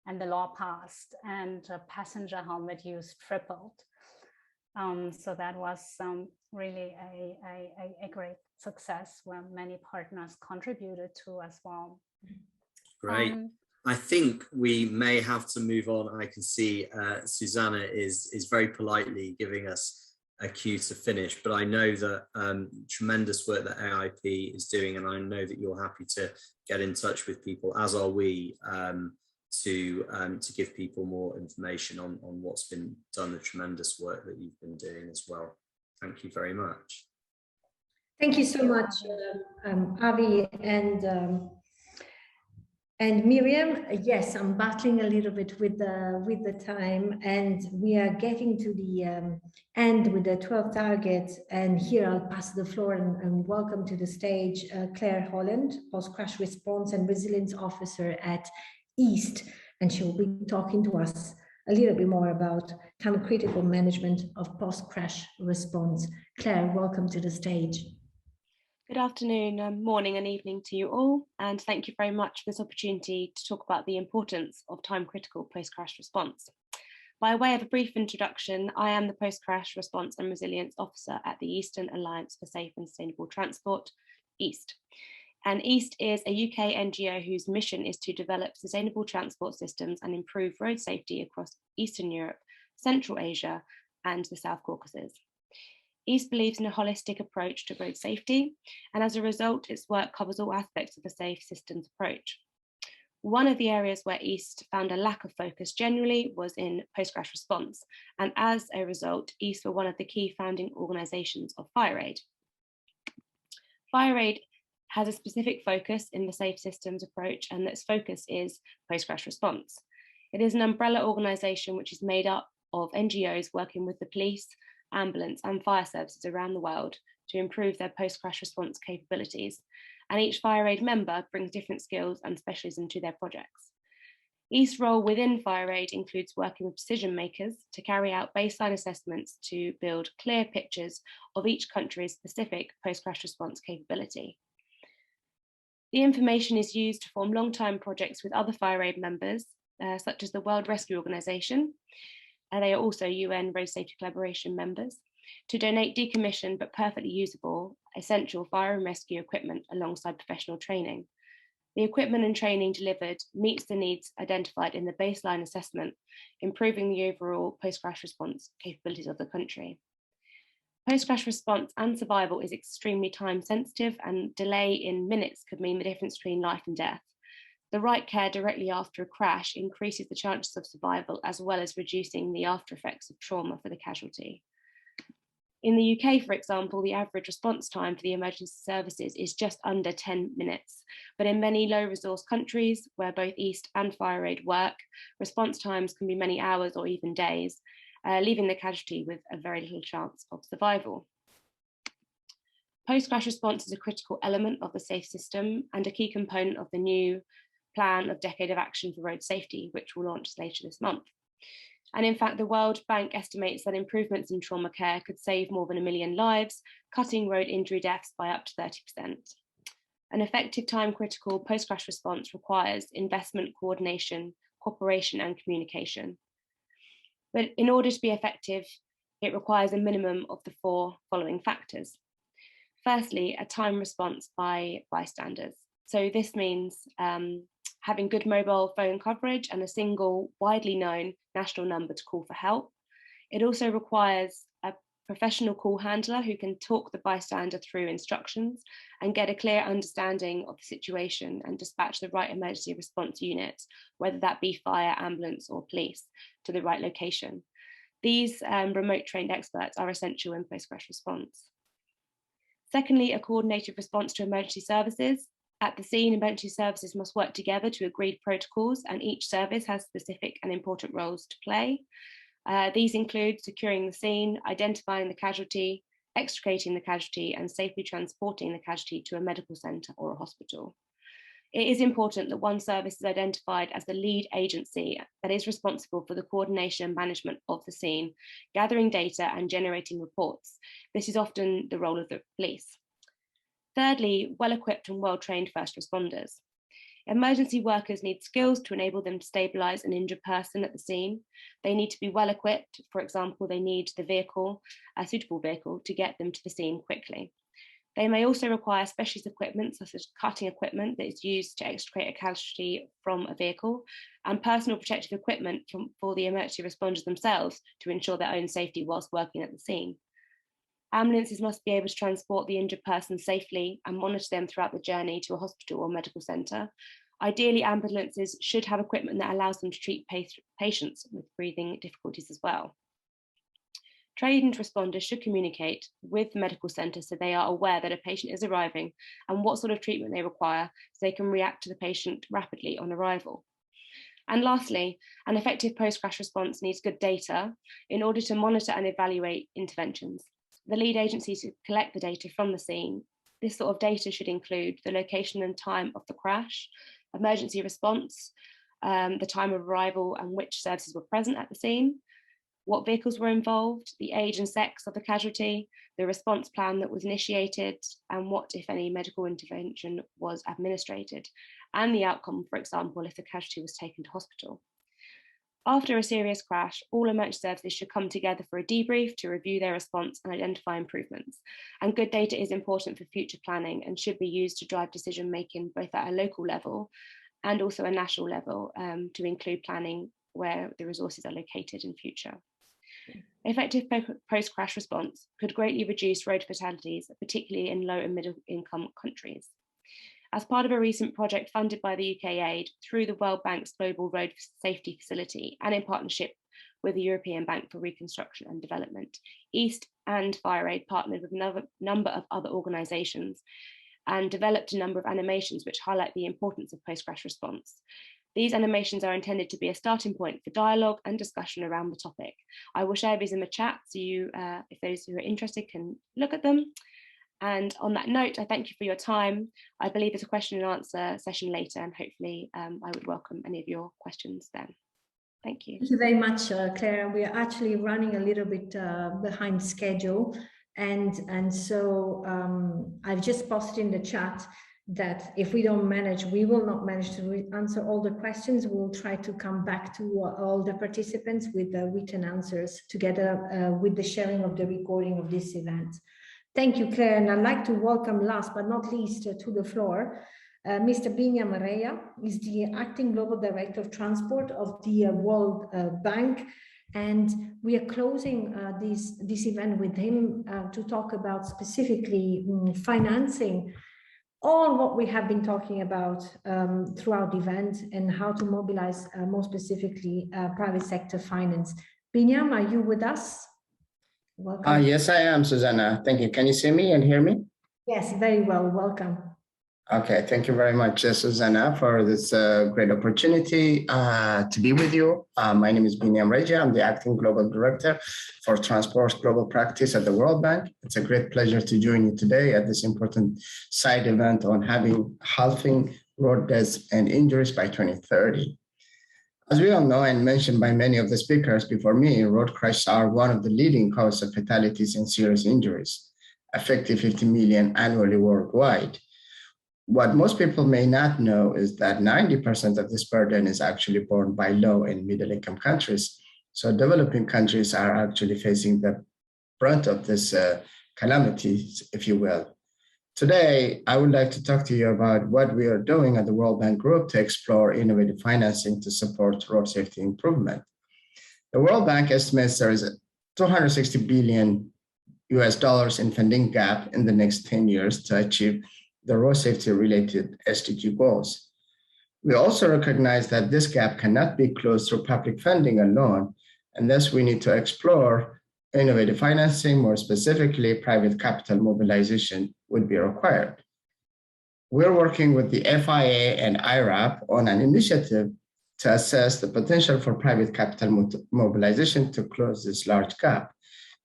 And the law passed, and passenger helmet use tripled. So that was really a great success where many partners contributed to as well. Great. I think we may have to move on. I can see Susanna is very politely giving us a cue to finish, but I know that tremendous work that AIP is doing, and I know that you're happy to get in touch with people, as are we, to give people more information on what's been done, the tremendous work that you've been doing as well. Thank you very much. Thank you so much, Avi and Miriam. Yes, I'm battling a little bit with the time, and we are getting to the end with the 12 targets. And here I'll pass the floor and welcome to the stage Claire Holland, Post-Crash Response and Resilience Officer at EAST, and she'll be talking to us a little bit more about time-critical management of post-crash response. Claire, welcome to the stage. Good afternoon, morning and evening to you all, and thank you very much for this opportunity to talk about the importance of time-critical post-crash response. By way of a brief introduction, I am the Post-Crash Response and Resilience Officer at the Eastern Alliance for Safe and Sustainable Transport, EAST. And EAST is a UK NGO whose mission is to develop sustainable transport systems and improve road safety across Eastern Europe, Central Asia, and the South Caucasus. EAST believes in a holistic approach to road safety, and as a result, its work covers all aspects of a safe systems approach. One of the areas where EAST found a lack of focus generally was in post-crash response, and as a result, EAST were one of the key founding organisations of FireAid. FireAid has a specific focus in the safe systems approach, and its focus is post-crash response. It is an umbrella organisation which is made up of NGOs working with the police, ambulance and fire services around the world to improve their post-crash response capabilities, and each FireAid member brings different skills and specialism to their projects. EAST's role within FireAid includes working with decision makers to carry out baseline assessments to build clear pictures of each country's specific post-crash response capability. The information is used to form long-term projects with other FireAid members, such as the World Rescue Organization, and they are also UN Road Safety Collaboration members, to donate decommissioned but perfectly usable essential fire and rescue equipment alongside professional training. The equipment and training delivered meets the needs identified in the baseline assessment, improving the overall post-crash response capabilities of the country. Post-crash response and survival is extremely time sensitive, and delay in minutes could mean the difference between life and death. The right care directly after a crash increases the chances of survival, as well as reducing the after effects of trauma for the casualty. In the UK, for example, the average response time for the emergency services is just under 10 minutes. But in many low resource countries where both EAST and FireAid work, response times can be many hours or even days, leaving the casualty with a very little chance of survival. Post-crash response is a critical element of the safe system and a key component of the new plan of Decade of Action for Road Safety, which will launch later this month. And in fact, the World Bank estimates that improvements in trauma care could save more than 1 million lives, cutting road injury deaths by up to 30%. An effective time-critical post-crash response requires investment, coordination, cooperation, and communication. But in order to be effective, it requires a minimum of the 4 following factors. Firstly, a time response by bystanders. So this means having good mobile phone coverage and a single, widely known national number to call for help. It also requires a professional call handler who can talk the bystander through instructions and get a clear understanding of the situation and dispatch the right emergency response unit, whether that be fire, ambulance, or police, to the right location. These remote trained experts are essential in post-crash response. Secondly, a coordinated response to emergency services. At the scene, emergency services must work together to agreed protocols, and each service has specific and important roles to play. These include securing the scene, identifying the casualty, extricating the casualty, and safely transporting the casualty to a medical centre or a hospital. It is important that one service is identified as the lead agency that is responsible for the coordination and management of the scene, gathering data and generating reports. This is often the role of the police. Thirdly, well-equipped and well-trained first responders. Emergency workers need skills to enable them to stabilise an injured person at the scene. They need to be well-equipped. For example, they need the vehicle, a suitable vehicle, to get them to the scene quickly. They may also require specialist equipment, such as cutting equipment that is used to extricate a casualty from a vehicle, and personal protective equipment for the emergency responders themselves to ensure their own safety whilst working at the scene. Ambulances must be able to transport the injured person safely and monitor them throughout the journey to a hospital or medical centre. Ideally, ambulances should have equipment that allows them to treat patients with breathing difficulties as well. Trained responders should communicate with the medical centre so they are aware that a patient is arriving and what sort of treatment they require, so they can react to the patient rapidly on arrival. And lastly, an effective post-crash response needs good data in order to monitor and evaluate interventions. The lead agency to collect the data from the scene. This sort of data should include the location and time of the crash, emergency response, the time of arrival and which services were present at the scene, what vehicles were involved, the age and sex of the casualty, the response plan that was initiated, and what, if any, medical intervention was administered, and the outcome, for example, if the casualty was taken to hospital. After a serious crash, all emergency services should come together for a debrief to review their response and identify improvements. And good data is important for future planning and should be used to drive decision making both at a local level and also a national level to include planning where the resources are located in future. Effective post-crash response could greatly reduce road fatalities, particularly in low and middle income countries. As part of a recent project funded by the UK Aid through the World Bank's Global Road Safety Facility and in partnership with the European Bank for Reconstruction and Development, East and FireAid partnered with a number of other organisations and developed a number of animations which highlight the importance of post-crash response. These animations are intended to be a starting point for dialogue and discussion around the topic. I will share these in the chat so you, if those who are interested, can look at them. And on that note, I thank you for your time. I believe there's a question and answer session later, and hopefully I would welcome any of your questions then. Thank you. Thank you very much, Claire. We are actually running a little bit behind schedule. And so I've just posted in the chat that if we don't manage, we will not manage to answer all the questions. We'll try to come back to all the participants with the written answers together with the sharing of the recording of this event. Thank you, Claire. And I'd like to welcome last but not least to the floor, Mr. Binyam Areya is the Acting Global Director of Transport of the World Bank. And we are closing this event with him to talk about specifically financing all what we have been talking about throughout the event and how to mobilize more specifically private sector finance. Binyam, are you with us? Welcome. Yes, I am, Susanna. Thank you. Can you see me and hear me? Yes, very well. Welcome. Okay, thank you very much, Susanna, for this great opportunity to be with you. My name is Binyam Areya. I'm the Acting Global Director for Transport Global Practice at the World Bank. It's a great pleasure to join you today at this important side event on halving road deaths and injuries by 2030. As we all know and mentioned by many of the speakers before me, road crashes are one of the leading causes of fatalities and serious injuries, affecting 50 million annually worldwide. What most people may not know is that 90% of this burden is actually borne by low and middle income countries. So developing countries are actually facing the brunt of this calamity, if you will. Today, I would like to talk to you about what we are doing at the World Bank Group to explore innovative financing to support road safety improvement. The World Bank estimates there is a $260 billion in funding gap in the next 10 years to achieve the road safety related SDG goals. We also recognize that this gap cannot be closed through public funding alone, and thus we need to explore innovative financing, more specifically private capital mobilization would be required. We're working with the FIA and iRAP on an initiative to assess the potential for private capital mobilization to close this large gap.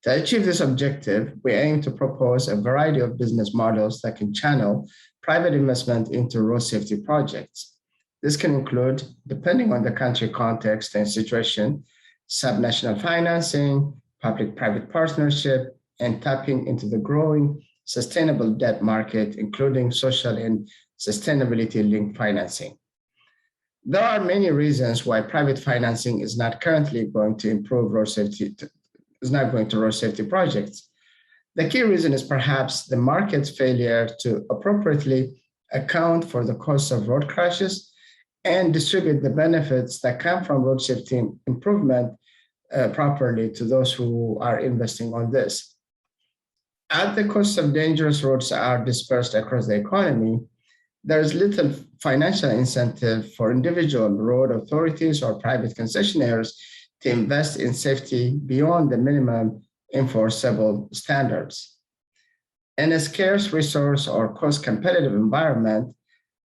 To achieve this objective, we aim to propose a variety of business models that can channel private investment into road safety projects. This can include, depending on the country context and situation, subnational financing, public-private partnership, and tapping into the growing sustainable debt market, including social and sustainability-linked financing. There are many reasons why private financing is not currently going to improve road safety, is not going to road safety projects. The key reason is perhaps the market's failure to appropriately account for the costs of road crashes and distribute the benefits that come from road safety improvement properly to those who are investing on this. As the costs of dangerous roads are dispersed across the economy, there is little financial incentive for individual road authorities or private concessionaires to invest in safety beyond the minimum enforceable standards. In a scarce resource or cost-competitive environment,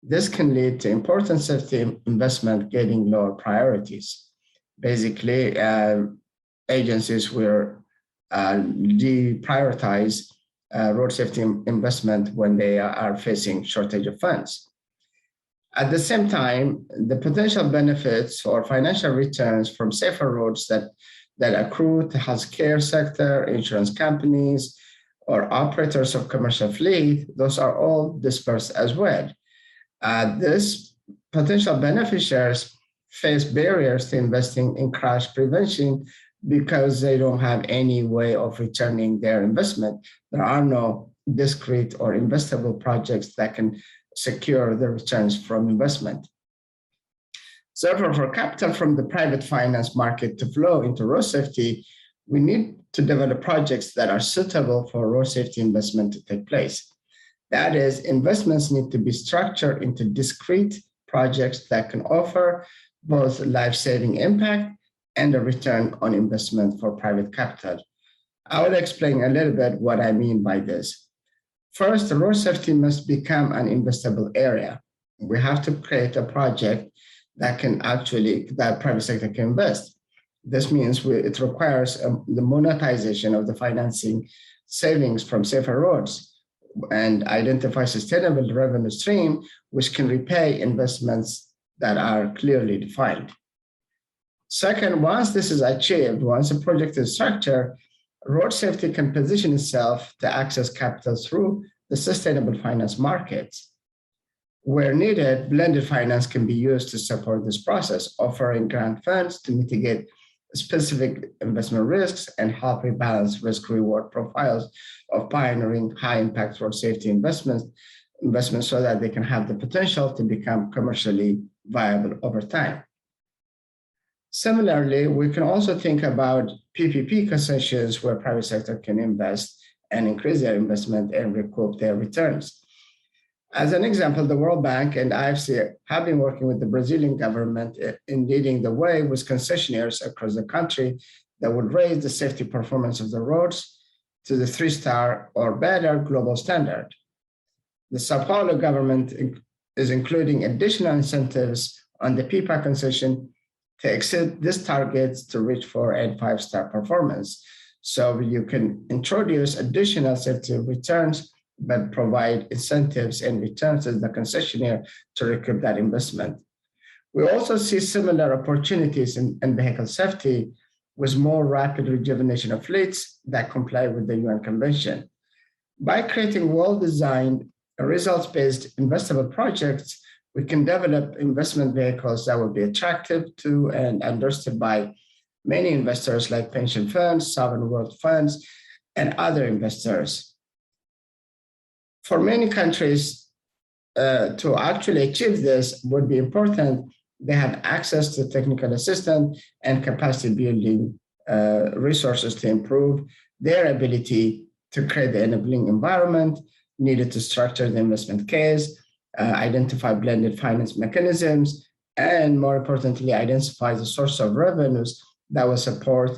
this can lead to important safety investment getting lower priorities. Basically, agencies will deprioritize road safety investment when they are facing shortage of funds. At the same time, the potential benefits or financial returns from safer roads that accrue to healthcare sector, insurance companies, or operators of commercial fleet, those are all dispersed as well. This potential beneficiaries face barriers to investing in crash prevention because they don't have any way of returning their investment. There are no discrete or investable projects that can secure the returns from investment. Therefore, for capital from the private finance market to flow into road safety, we need to develop projects that are suitable for road safety investment to take place. That is, investments need to be structured into discrete projects that can offer both life-saving impact and a return on investment for private capital. I will explain a little bit what I mean by this. First, road safety must become an investable area. We have to create a project that private sector can invest. This means it requires the monetization of the financing savings from safer roads and identify sustainable revenue stream, which can repay investments that are clearly defined. Second, once this is achieved, once a project is structured, road safety can position itself to access capital through the sustainable finance markets. Where needed, blended finance can be used to support this process, offering grant funds to mitigate specific investment risks and help rebalance risk-reward profiles of pioneering high-impact road safety investments so that they can have the potential to become commercially viable over time. Similarly, we can also think about PPP concessions where private sector can invest and increase their investment and recoup their returns. As an example, the World Bank and IFC have been working with the Brazilian government in leading the way with concessionaires across the country that would raise the safety performance of the roads to the 3-star or better global standard. The Sao Paulo government is including additional incentives on the PIPA concession to exceed these targets to reach 4- and 5-star performance. So you can introduce additional safety returns, but provide incentives and returns to the concessionaire to recoup that investment. We also see similar opportunities in vehicle safety with more rapid rejuvenation of fleets that comply with the UN Convention. By creating well-designed, results-based investable projects, we can develop investment vehicles that will be attractive to and understood by many investors like pension funds, sovereign wealth funds, and other investors. For many countries, to actually achieve this would be important. They have access to technical assistance and capacity building resources to improve their ability to create the enabling environment needed to structure the investment case, identify blended finance mechanisms, and more importantly, identify the source of revenues that will support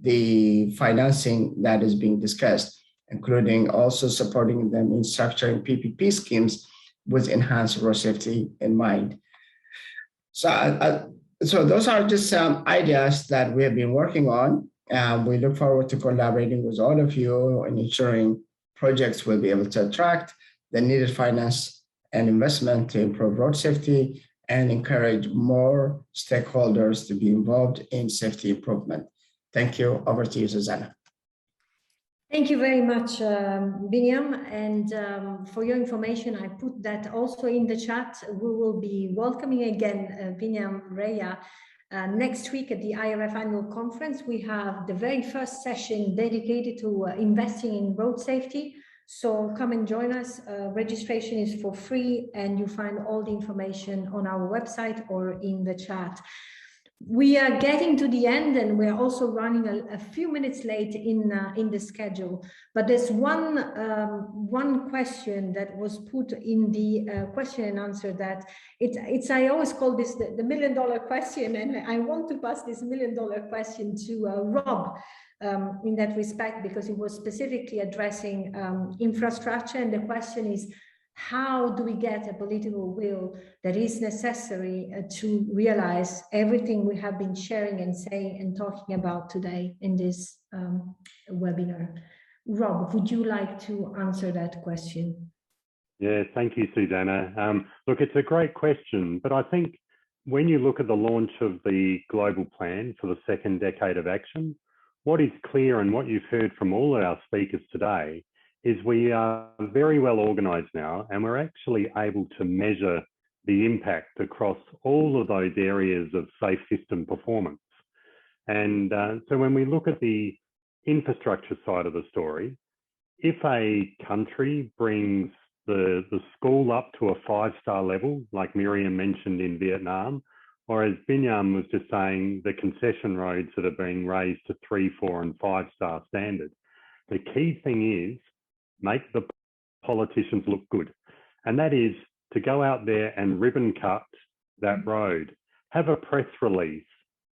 the financing that is being discussed, including also supporting them in structuring PPP schemes with enhanced road safety in mind. So those are just some ideas that we have been working on. We look forward to collaborating with all of you and ensuring projects will be able to attract the needed finance and investment to improve road safety and encourage more stakeholders to be involved in safety improvement. Thank you. Over to you, Susanna. Thank you very much, Binyam. And for your information, I put that also in the chat. We will be welcoming again Binyam Reya next week at the iRAP annual conference. We have the very first session dedicated to investing in road safety. So come and join us. Registration is for free, and you find all the information on our website or in the chat. We are getting to the end, and we're also running a few minutes late in the schedule. But there's one question that was put in the question and answer that I always call this the $1 million question, and I want to pass this $1 million question to Rob in that respect, because it was specifically addressing infrastructure, and the question is, how do we get a political will that is necessary to realize everything we have been sharing and saying and talking about today in this webinar? Rob, would you like to answer that question? Yeah, thank you, Susanna. Look, it's a great question, but I think when you look at the launch of the global plan for the second decade of action, what is clear and what you've heard from all of our speakers today is we are very well organised now, and we're actually able to measure the impact across all of those areas of safe system performance. And so when we look at the infrastructure side of the story, if a country brings the school up to a 5-star level, like Miriam mentioned in Vietnam, or as Binyam was just saying, the concession roads that are being raised to 3, 4 and 5-star standard, the key thing is make the politicians look good. And that is to go out there and ribbon cut that road, have a press release,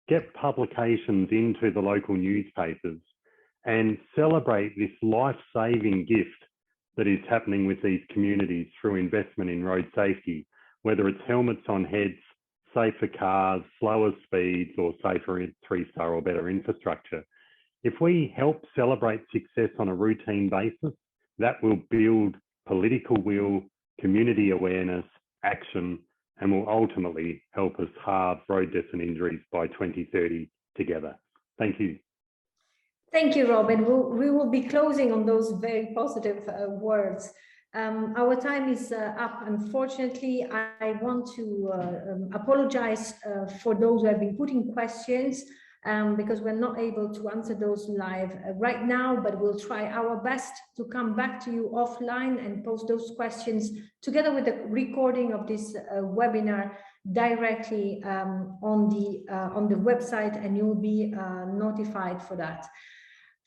get publications into the local newspapers, and celebrate this life-saving gift that is happening with these communities through investment in road safety, whether it's helmets on heads, safer cars, slower speeds, or safer 3-star or better infrastructure. If we help celebrate success on a routine basis, that will build political will, community awareness, action, and will ultimately help us halve road deaths and injuries by 2030 together. Thank you. Thank you, Rob. And we will be closing on those very positive words. Our time is up, unfortunately. I want to apologize for those who have been putting questions because we're not able to answer those live right now, but we'll try our best to come back to you offline and post those questions together with the recording of this webinar directly on the website, and you'll be notified for that.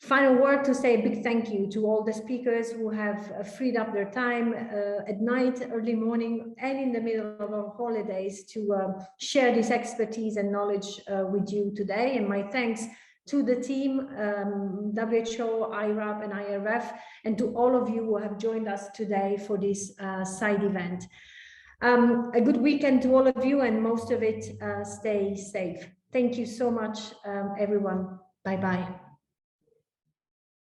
Final word to say a big thank you to all the speakers who have freed up their time at night, early morning, and in the middle of our holidays to share this expertise and knowledge with you today. And my thanks to the team, WHO, iRAP, and iRF, and to all of you who have joined us today for this side event. A good weekend to all of you, and most of it, stay safe. Thank you so much, everyone. Bye-bye.